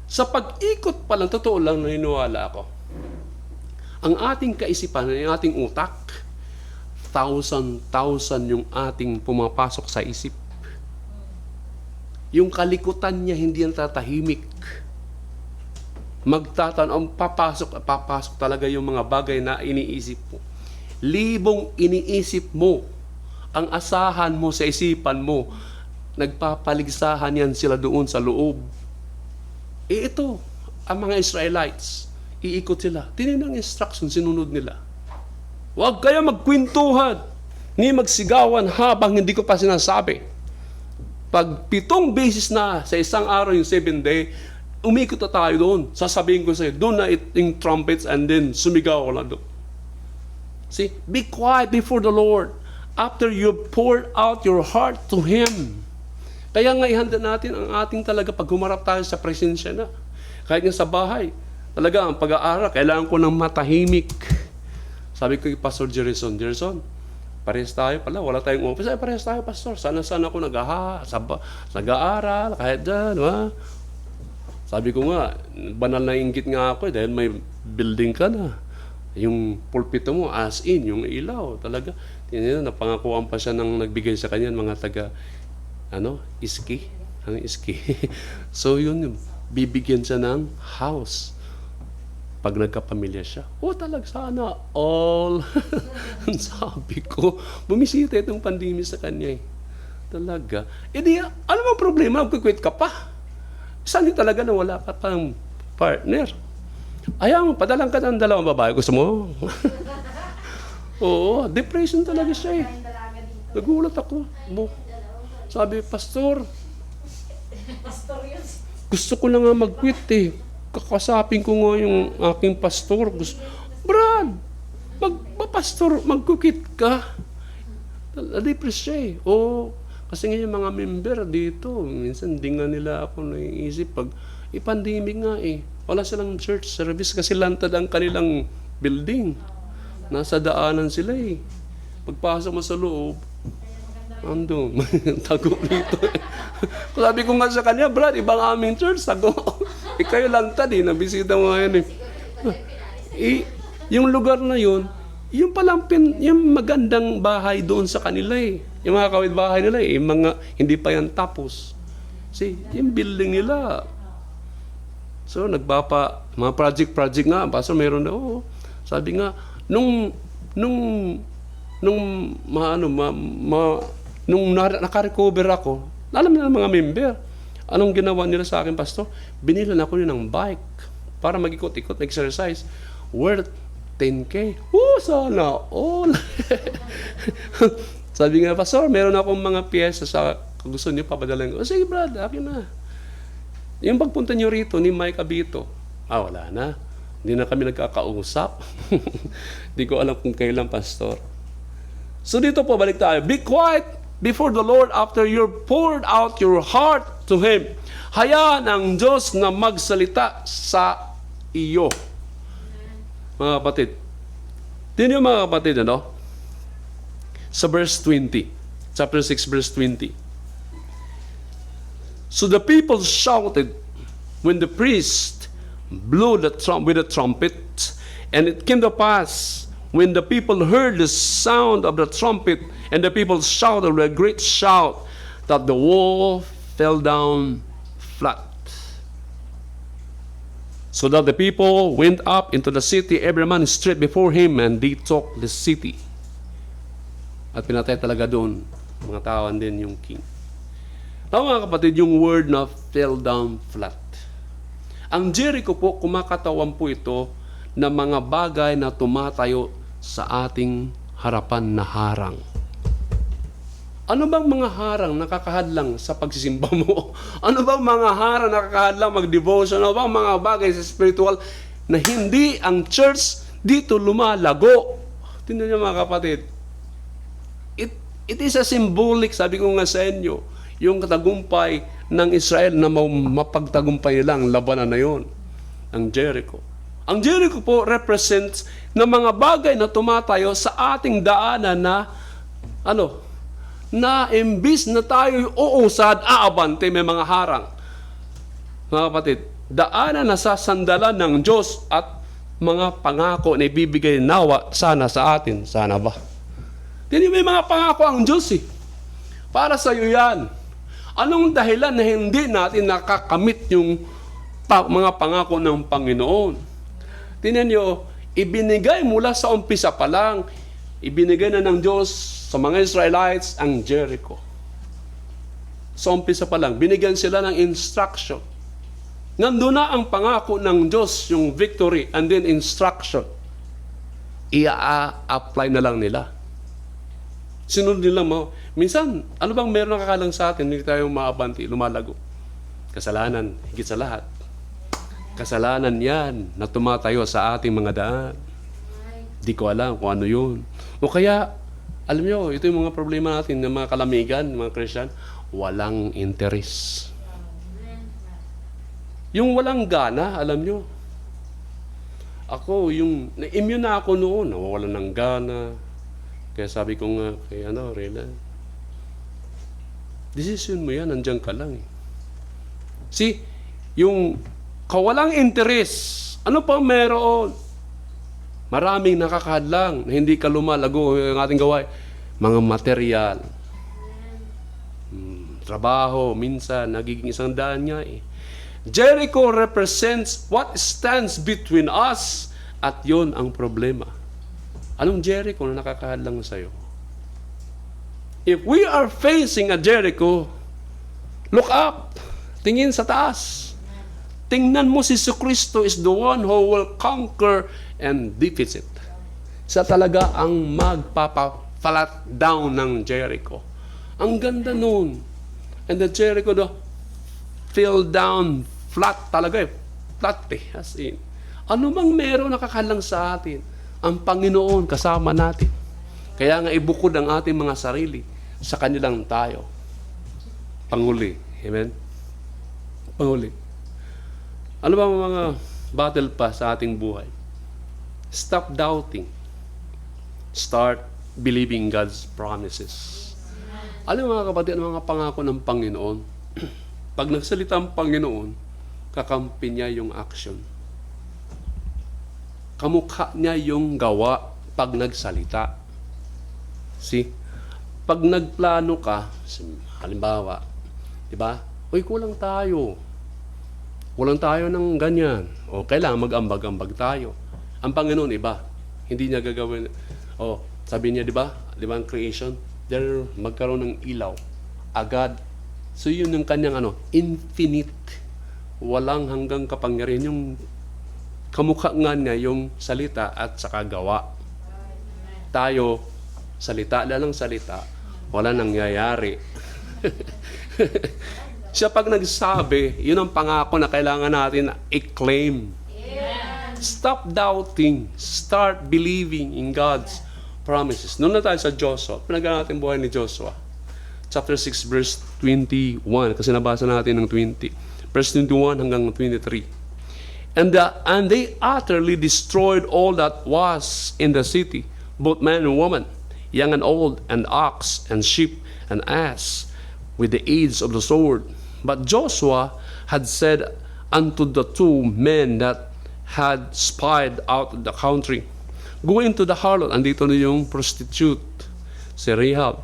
sa pag-ikot pa lang, totoo lang naniniwala ako, ang ating kaisipan, ang ating utak, thousand yung ating pumapasok sa isip. Yung kalikutan niya, hindi yan tatahimik. Papasok talaga yung mga bagay na iniisip mo. Libong iniisip mo, ang asahan mo sa isipan mo, nagpapaligsahan yan sila doon sa loob. Ito, ang mga Israelites, iikot sila. Tinignan ang instruction, sinunod nila. Huwag kayo magkwentuhan, ni magsigawan habang hindi ko pa sinasabi. Pag 7 beses na sa isang araw yung 7th day, umikot na tayo doon. Sasabihin ko sa'yo, doon na iting trumpets and then sumigaw ko na doon. See, be quiet before the Lord after you've poured out your heart to Him. Kaya nga ihanda natin ang ating talaga pag humarap tayo sa presensya na. Kahit nga sa bahay, talaga ang pag-aaral, kailangan ko ng matahimik. Sabi ko kay Pastor Jerison, parehas tayo pala, wala tayong office. Ay, parehas tayo, Pastor. Sana ako nag-aaral, kahit dyan, ha? Sabi ko nga, banal na inggit nga ako dahil may building ka na. Yung pulpito mo, as in, yung ilaw, talaga. Napangakuan pa siya ng nagbigay sa kanya, mga taga, iski. Ang iski. So, yun, bibigyan siya ng house. Pag nagkapamilya siya, talaga, sana all. Sabi ko, bumisita itong pandemya sa kanya eh. Talaga. Ano bang problema? Magkukwit ka pa. Saan talaga na wala ka pang partner? Ayaw, padalang ka ng 2 babae. Gusto mo? Oo, depression talaga siya eh. Nagulat ako. Sabi, Pastor, gusto ko na nga mag-quit eh. Kakasapin ko nga yung aking pastor. Brad, pastor, mag-quit ka. Na-depress siya eh. Kasi nga yung mga member dito, minsan di nga nila ako naiisip pag pandemic nga eh. Wala silang church service kasi lantad ang kanilang building. Nasa daanan sila eh. Pagpasok mo sa loob, ando, tago rito. Sabi ko nga sa kanya, Brad, ibang aming church, tago. Kayo lantad eh, nabisita mo ngayon eh. Yung lugar na yun, yung palang yung magandang bahay doon sa kanila eh. Yung mga kawit bahay nila eh, hindi pa yan tapos. See, yung building nila. So, mga project nga, Pastor, meron na, sabi nga, nung naka-recover ako, alam na ng mga member, anong ginawa nila sa akin, Pastor? Binilan ako nila ng bike para mag-ikot-ikot, exercise, worth 10K. Sana all. Sabi nga, Pastor, meron akong mga piyesa sa gusto niyo papadalhin ko. Sige, Brad, akin na. Yung pagpunta niyo rito ni Mike Abito, wala na. Hindi na kami nagkakausap. Hindi ko alam kung kailan, Pastor. So dito po, balik tayo. Be quiet before the Lord after you've poured out your heart to Him. Hayaan ang Diyos na magsalita sa iyo. Mga kapatid. Tingnan niyo mga kapatid, sa verse 20. Chapter 6, verse 20. So the people shouted when the priest blew with the trumpet, and it came to pass when the people heard the sound of the trumpet, and the people shouted with a great shout, that the wall fell down flat. So that the people went up into the city, every man straight before him, and they took the city. At pinatay talaga doon, mga tawan din yung king. Tama mga kapatid, yung word na fell down flat. Ang Jericho po, kumakatawan po ito ng mga bagay na tumatayo sa ating harapan na harang. Ano bang mga harang nakakahadlang sa pagsisimba mo? Ano bang mga harang nakakahadlang mag-devotion? Ano bang mga bagay sa spiritual na hindi ang church dito lumalago? Tingnan niyo mga kapatid. It is a symbolic, sabi ko nga sa inyo, yung katagumpay ng Israel na mapagtagumpay lang labanan na yon, ang Jericho. Ang Jericho po represents ng mga bagay na tumatayo sa ating daanan na imbis na tayo uusad, aabante, may mga harang. Mga kapatid, daanan na sasandalan ng Diyos at mga pangako na ibibigay nawa sana sa atin. Sana ba? Hindi may mga pangako ang Diyos eh. Para sa iyo yan. Anong dahilan na hindi natin nakakamit yung mga pangako ng Panginoon? Tingnan nyo, ibinigay mula sa umpisa pa lang, ibinigay na ng Diyos sa mga Israelites ang Jericho. Sa umpisa pa lang, binigyan sila ng instruction. Nandun na ang pangako ng Diyos, yung victory, and then instruction. Ia-apply na lang nila. Sinunod nila mo. Minsan, ano bang meron nakakalang sa atin, hindi tayo maabanti, lumalago. Kasalanan, higit sa lahat. Kasalanan yan na tumatayo sa ating mga daan. Di ko alam kung ano yun. O kaya, alam nyo, ito yung mga problema natin ng mga kalamigan, mga Christian, walang interes. Yung walang gana, alam nyo. Ako, na-immune na ako noon, nawawalan ng gana. Kaya sabi ko nga, kay Rela, decision mo yan, nandiyan ka lang. See, yung kawalang interes, ano pa meron? Maraming nakakadlang na hindi ka lumalago ang ating gawain. Mga material. Trabaho, minsan, nagiging isang daan nga eh. Jericho represents what stands between us at yon ang problema. Anong Jericho na nakakahadlang sa'yo? If we are facing a Jericho, look up. Tingin sa taas. Tingnan mo si Kristo is the one who will conquer and defeat it. Siya talaga ang magpapa-flat down ng Jericho. Ang ganda nun. And the Jericho fell down flat talaga eh. Flat eh. As in. Ano bang meron nakakalang sa atin? Ang Panginoon kasama natin. Kaya nga ibukod ang ating mga sarili sa kanilang tayo. Panguli. Amen? Panguli. Ano ba ang mga battle pa sa ating buhay? Stop doubting. Start believing God's promises. Alam mo mga kapatid, ang mga pangako ng Panginoon, pag nagsalita ang Panginoon, kakampi niya yung action. Kamukha niya yung gawa pag nagsalita. See? Pag nagplano ka, halimbawa, di ba? Uy, kulang tayo. Kulang tayo ng ganyan. O, kailangan mag-ambag-ambag tayo. Ang Panginoon, iba. Hindi niya gagawin. O, sabi niya, di ba? Di ba ang creation? There, magkaroon ng ilaw. Agad. So, yun yung kanyang infinite. Walang hanggang kapangyarihan. Yung kamukha nga niya yung salita at saka gawa. Tayo, salita lang salita, wala nangyayari. Siya pag nagsabi, yun ang pangako na kailangan natin i-claim. Stop doubting. Start believing in God's promises. Noon na tayo sa Joshua. Pinag-aaral natin buhay ni Joshua. Chapter 6, verse 21. Kasi nabasa natin ng 20. Verse 21 hanggang 23. And they utterly destroyed all that was in the city, both man and woman, young and old, and ox and sheep and ass, with the edge of the sword. But Joshua had said unto the two men that had spied out the country, go into the harlot, andito na yung prostitute, si Rahab.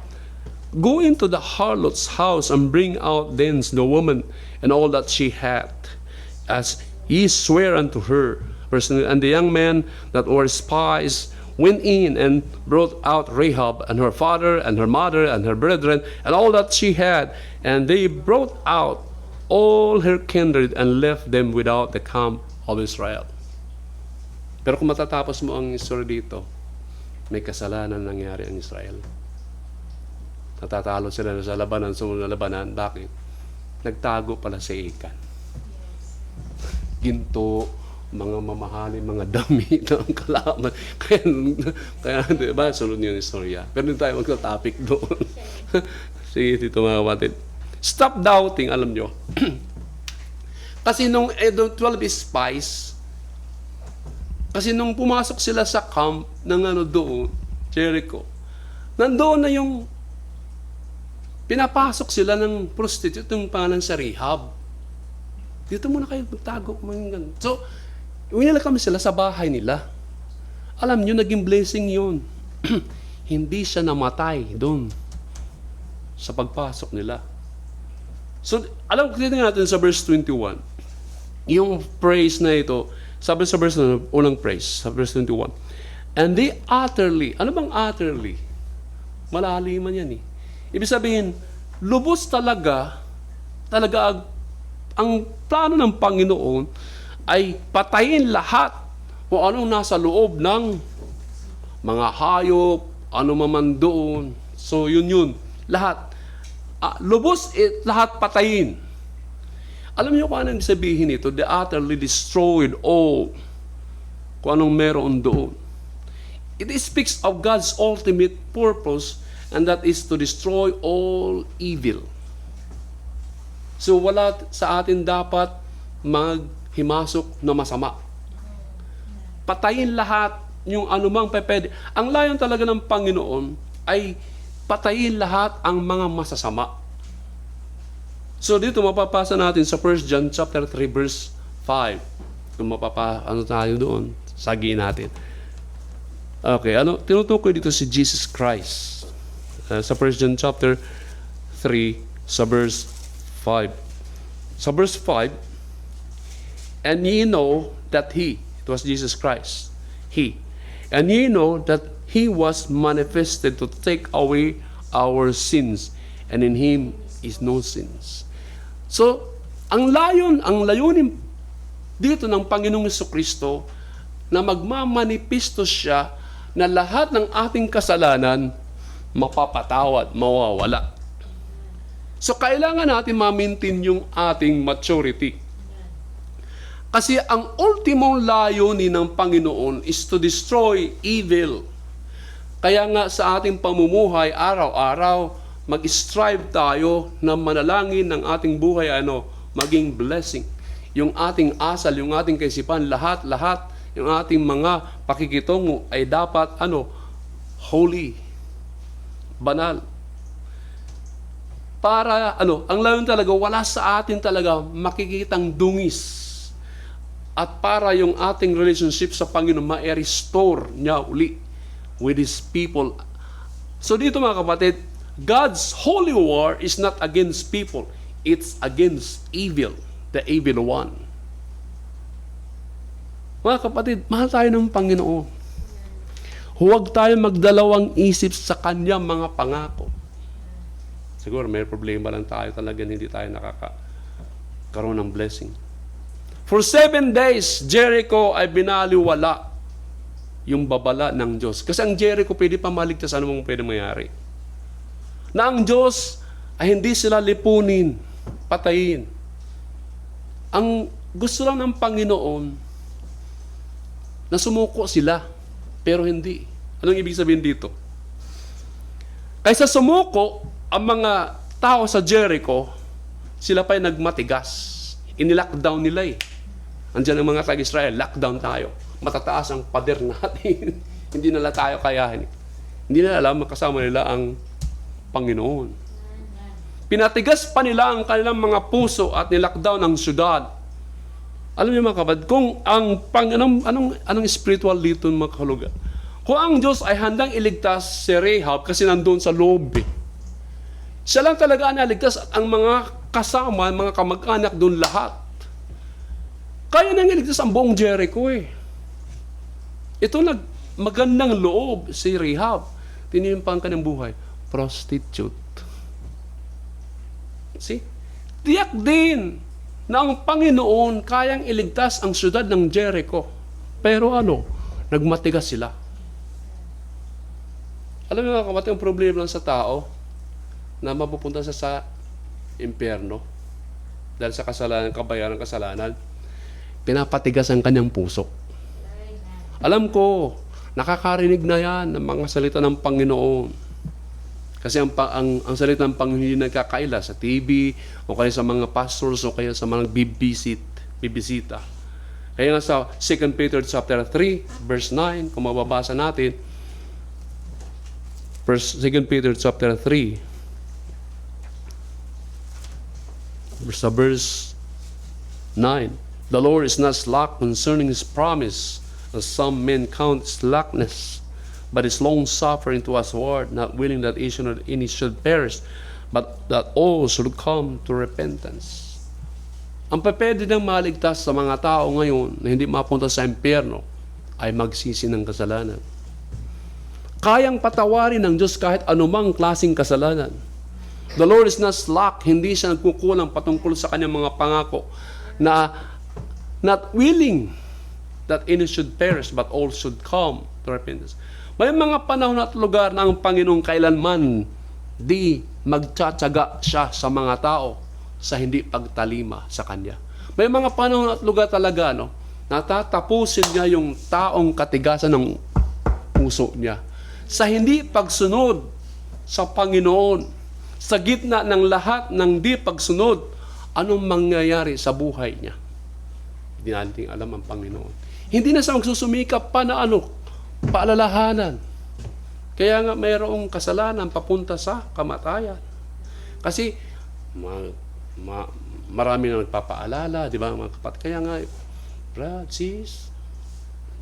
Go into the harlot's house and bring out thence the woman and all that she had, as ye swear unto her. And the young men that were spies went in and brought out Rahab and her father and her mother and her brethren and all that she had. And they brought out all her kindred and left them without the camp of Israel. Pero kung matatapos mo ang story dito, may kasalanan nangyari ang Israel. Natatalo sila sa labanan, sumunod na labanan. Bakit? Nagtago pala sa Ikan. Ginto, mga mamahalin, mga damit ng kalaman. Kaya diba, sunod yun yung istorya. Pero hindi tayo magsa-topic doon. Sige, dito mga kapatid. Stop doubting, alam nyo. Kasi nung 12 spies, kasi nung pumasok sila sa camp ng doon, Jericho, nandoon na yung pinapasok sila ng prostitute, yung pangalan sa Rahab. Dito muna kayo magtago. So, winala kami sila sa bahay nila. Alam nyo, naging blessing yun. Hindi siya namatay doon sa pagpasok nila. So, alam ko dito natin sa verse 21. Yung praise na ito, sabi sa verse unang praise, sa verse 21. And they utterly, ano bang utterly? Malaliman yan eh. Ibig sabihin, lubos talaga ang plano ng Panginoon ay patayin lahat kung anong nasa loob ng mga hayop, ano man doon. So yun. Lahat. Lubos, lahat patayin. Alam niyo kung anong sabihin ito? They utterly destroyed all. Kung anong meron doon. It speaks of God's ultimate purpose, and that is to destroy all evil. So wala sa atin dapat maghimasok na masama. Patayin lahat yung anumang pwede. Ang layon talaga ng Panginoon ay patayin lahat ang mga masasama. So dito mapapasa natin sa 1 John chapter 3 verse 5. Kung tayo doon, sagihin natin. Okay, tinutukoy dito si Jesus Christ. Sa 1 John chapter 3 sa verse 5. Sa verse 5, and ye know that it was Jesus Christ, and ye know that he was manifested to take away our sins, and in him is no sins. So, ang layunin dito ng Panginoong Jesucristo na magmamanipisto siya na lahat ng ating kasalanan mapapatawad, mawawala. So, kailangan natin ma-maintain yung ating maturity. Kasi ang ultimong layunin ng Panginoon is to destroy evil. Kaya nga sa ating pamumuhay, araw-araw, mag-strive tayo na manalangin ng ating buhay, maging blessing. Yung ating asal, yung ating kaisipan, lahat, yung ating mga pakikitungo ay dapat, holy, banal. Para, ang layunin talaga, wala sa atin talaga makikitang dungis. At para yung ating relationship sa Panginoon ma-restore niya uli with His people. So dito mga kapatid, God's holy war is not against people. It's against evil, the evil one. Mga kapatid, mahal tayo ng Panginoon. Huwag tayo magdalawang isip sa Kanyang mga pangako. Siguro may problema lang tayo talaga, hindi tayo nakakaroon ng blessing. For 7 days, Jericho ay binaliwala yung babala ng Diyos. Kasi ang Jericho pwede pa maligtas, ano mong pwede mayari. Na ang Diyos ay hindi sila lipunin, patayin. Ang gusto lang ng Panginoon na sumuko sila, pero hindi. Anong ibig sabihin dito? Kaysa sumuko, ang mga tao sa Jericho, sila pa'y nagmatigas. Inilockdown nila eh. Andiyan ang mga tag-Israel, lockdown tayo. Matataas ang pader natin. Hindi nila tayo kayahin. Hindi nila alam, kasama nila ang Panginoon. Pinatigas pa nila ang kanilang mga puso at nilockdown ang syudad. Alam niyo mga kapatid, kung ang anong spiritual dito mga kalugan? Kung ang Diyos ay handang iligtas si Rahab kasi nandoon sa loob eh. Siya lang talaga naligtas at ang mga kasama, mga kamag-anak doon lahat. Kaya nang iligtas ang buong Jericho eh. Ito magandang loob si Rahab. Tinimpang ka ng buhay. Prostitute. See? Tiyak din na ang Panginoon kayang iligtas ang syudad ng Jericho. Pero nagmatigas sila. Alam mo mga kapatid, ang problema lang sa tao na mapupunta sa impyerno dahil sa kasalanan, kabayaran ng kasalanan, pinapatigas ang kanyang puso. Alam ko, nakakarinig na yan ng mga salita ng Panginoon. Kasi ang salita ng Panginoon hindi nagkakaila sa TV o kaya sa mga pastors o kaya sa mga bibisita. Kaya nga sa 2 Peter chapter 3 verse 9, kung mababasa natin, 2 Peter chapter 3 verse 9, the Lord is not slack concerning His promise, as some men count slackness, but is long-suffering to us word, not willing that any should perish, but that all should come to repentance. Ang pwede nang maligtas sa mga tao ngayon na hindi mapunta sa impyerno ay magsisi ng kasalanan. Kayang patawarin ng Diyos kahit anumang klaseng kasalanan. The Lord is not slack. Hindi siya nagkukulang patungkol sa kanyang mga pangako na not willing that any should perish but all should come to repentance. May mga panahon at lugar na ang Panginoong kailanman di magtsatsaga siya sa mga tao sa hindi pagtalima sa Kanya. May mga panahon at lugar talaga, no, natatapusin niya yung taong katigasan ng puso niya sa hindi pagsunod sa Panginoon. Sa gitna ng lahat ng di pagsunod, anong mangyayari sa buhay niya? Hindi natin alam ang Panginoon. Hindi na siya magsusumikap pa na paalalahanan. Kaya nga mayroong kasalanan papunta sa kamatayan. Kasi marami na nagpapaalala, di ba mga kapatid? Kaya nga, brad, sis,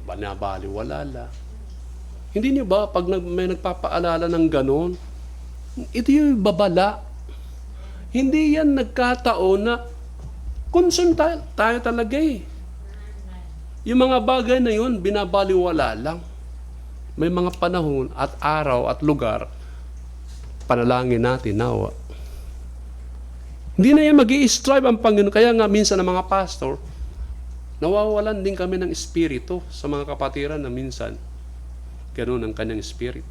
banabaliwalala. Hindi niyo ba pag may nagpapaalala ng ganon, ito yung babala. Hindi yan nagkataon na concern tayo talaga eh. Yung mga bagay na yun, binabaliwala lang. May mga panahon at araw at lugar, panalangin natin, nawa. Hindi na yan mag-i-strive ang Panginoon. Kaya nga minsan ng mga pastor, nawawalan din kami ng espiritu sa mga kapatiran na minsan ganoon ang kanyang spirit.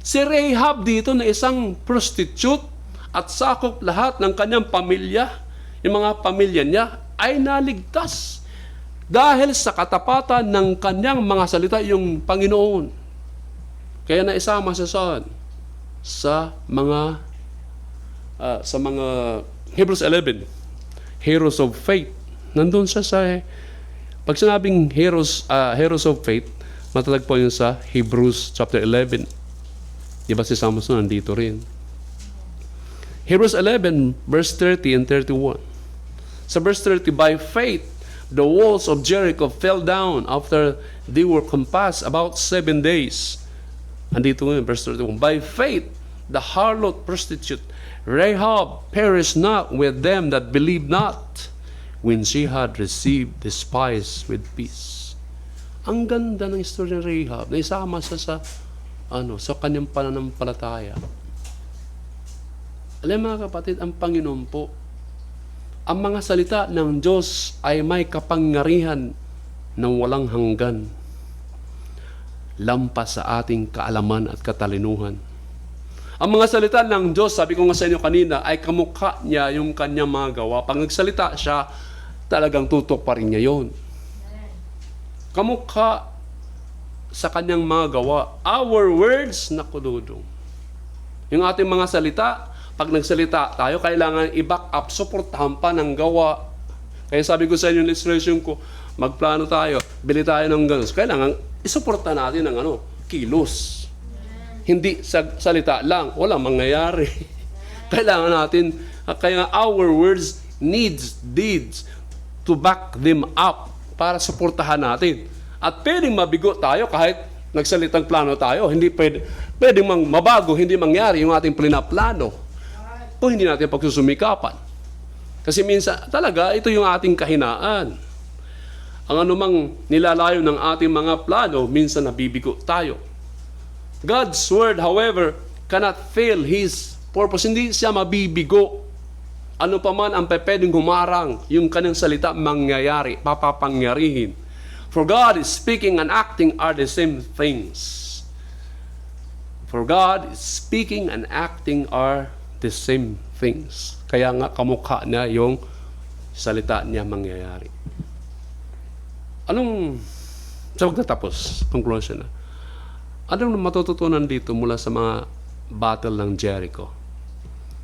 Si Rahab dito na isang prostitute at sakop lahat ng kanyang pamilya, yung mga pamilya niya ay naligtas dahil sa katapatan ng kanyang mga salita yung Panginoon. Kaya naisama siya saan? Sa mga Hebrews 11, heroes of faith. Nandun siya sa pag sinabing heroes of faith, matatagpo yun sa Hebrews chapter 11. Diba si Samson nandito rin? Hebrews 11 verse 30 and 31. Sa verse 30, by faith the walls of Jericho fell down after they were compassed about 7 days. Andito nga verse 31. By faith the harlot prostitute Rahab perished not with them that believed not, when she had received the spies with peace. Ang ganda ng istorya ng Rahab, na isama sa kanyang pananampalataya. Alam mga kapatid, ang Panginoon po, ang mga salita ng Diyos ay may kapangyarihan ng walang hanggan, lampas sa ating kaalaman at katalinuhan. Ang mga salita ng Diyos, sabi ko nga sa inyo kanina, ay kamukha niya yung kanyang mga gawa. Pag nagsalita siya, talagang tutok pa rin niya yun. Kamukha sa kanyang mga gawa. Our words, nakududong. Yung ating mga salita, pag nagsalita tayo, kailangan i-back up, supportahan pa ng gawa. Kaya sabi ko sa inyo, illustration ko, magplano tayo, bili tayo ng ganun. Kailangan isuporta natin ng kilos. Hindi sa salita lang, walang mangyayari. Kailangan natin, kaya our words needs deeds to back them up para suportahan natin. At pwedeng mabigo tayo kahit nagsalitang plano tayo. Hindi pwedeng mabago, hindi mangyari yung ating plano. Kung hindi natin pagsusumikapan. Kasi minsan, talaga, ito yung ating kahinaan. Ang anumang nilalayo ng ating mga plano, minsan nabibigo tayo. God's word, however, cannot fail His purpose. Hindi siya mabibigo. Ano pa man ang pwedeng humarang, yung kanyang salita mangyayari, papapangyarihin. For God is speaking and acting are the same things. For God is speaking and acting are the same things. Kaya nga kamukha niya yung salita niya mangyayari. Sa pagtatapos, conclusion na. Anong matututunan dito mula sa mga battle ng Jericho?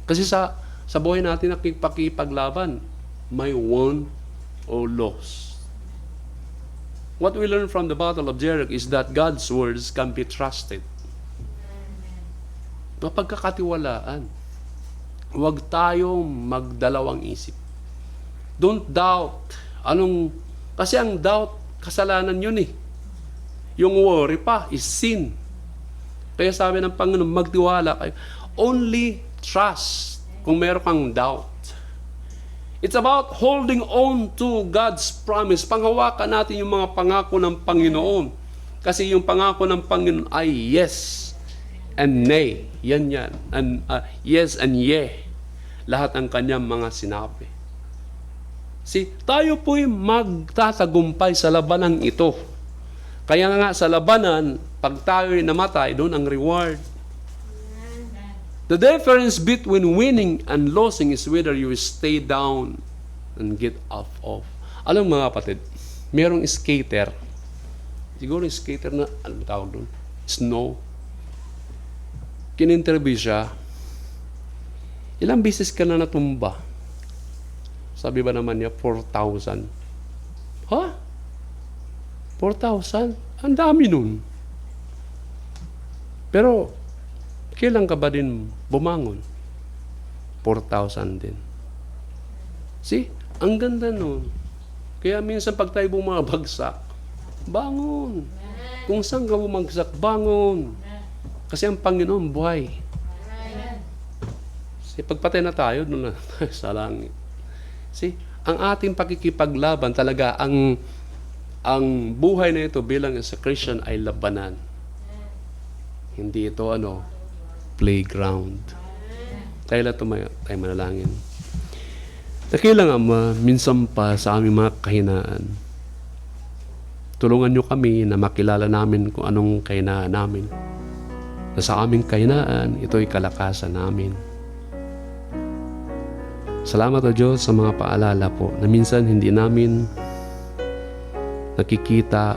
Kasi sa buhay natin nakipaglaban, may won or loss. What we learn from the battle of Jericho is that God's words can be trusted. Mapagkakatiwalaan. Huwag tayong magdalawang isip. Don't doubt. Kasi ang doubt, kasalanan yun eh. Yung worry pa is sin. Kaya sabi ng Panginoon, magtiwala kayo. Only trust kung meron kang doubt. It's about holding on to God's promise. Panghawakan natin yung mga pangako ng Panginoon. Kasi yung pangako ng Panginoon ay yes. and nay. Yan. And, yes and yeah. Lahat ang kanyang mga sinabi. Tayo po'y magtatagumpay sa labanan ito. Kaya nga sa labanan, pag tayo'y namatay, doon ang reward. The difference between winning and losing is whether you stay down and get up off. Alam mga kapatid, merong skater. Siguro yung skater na, anong tawag doon? Snow. Kininterview siya. Ilang beses ka na natumba? Sabi ba naman niya, 4,000. Ha? 4,000? Ang dami nun. Pero, kailan ka ba din bumangon? 4,000 din. Ang ganda nun. Kaya minsan pag tayo bumabagsak, bangon. Kung saan ka bumagsak, bangon. Kasi ang Panginoon, buhay. Pagpatay na tayo, doon na tayo sa langit. Ang ating pakikipaglaban talaga, ang buhay na ito bilang sa Christian ay labanan. Hindi ito playground. Tayo manalangin. Dakilang Ama, minsan pa sa aming mga kahinaan, tulungan niyo kami na makilala namin kung anong kahinaan namin. Na sa aming kahinaan, ito'y kalakasan namin. Salamat o Diyos sa mga paalala po na minsan hindi namin nakikita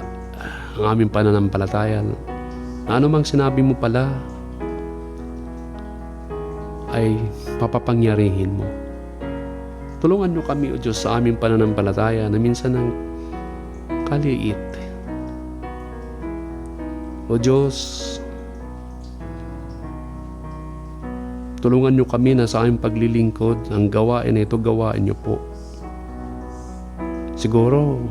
ang aming pananampalataya. Na anumang sinabi mo pala ay papapangyarihin mo. Tulungan niyo kami o Diyos sa aming pananampalataya na minsan ang kaliit. O Diyos, tulungan niyo kami na sa aming paglilingkod, ang gawain na ito, gawain niyo po. Siguro,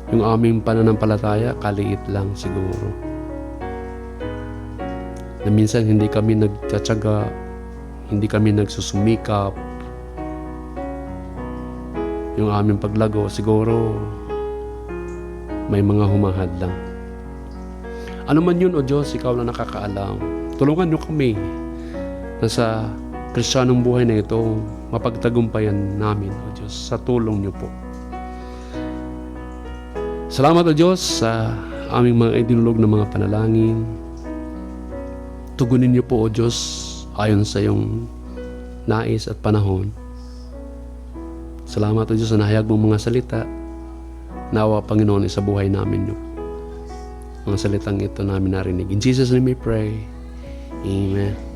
yung aming pananampalataya, kaliit lang siguro. Na minsan hindi kami nagtsatsaga, hindi kami nagsusumikap. Yung aming paglago, siguro, may mga humahad lang. Ano man yun, O Diyos, ikaw na nakakaalam. Tulungan niyo kami na sa Kristiyanong buhay na ito, mapagtagumpayan namin, O Diyos, sa tulong niyo po. Salamat, O Diyos, sa aming mga idinulog na mga panalangin. Tugunin niyo po, O Diyos, ayon sa iyong nais at panahon. Salamat, O Diyos, sa nahayag mong mga salita. Nawa, Panginoon, sa buhay namin niyo. Mga salitang ito namin narinig. In Jesus' name we pray. Amen.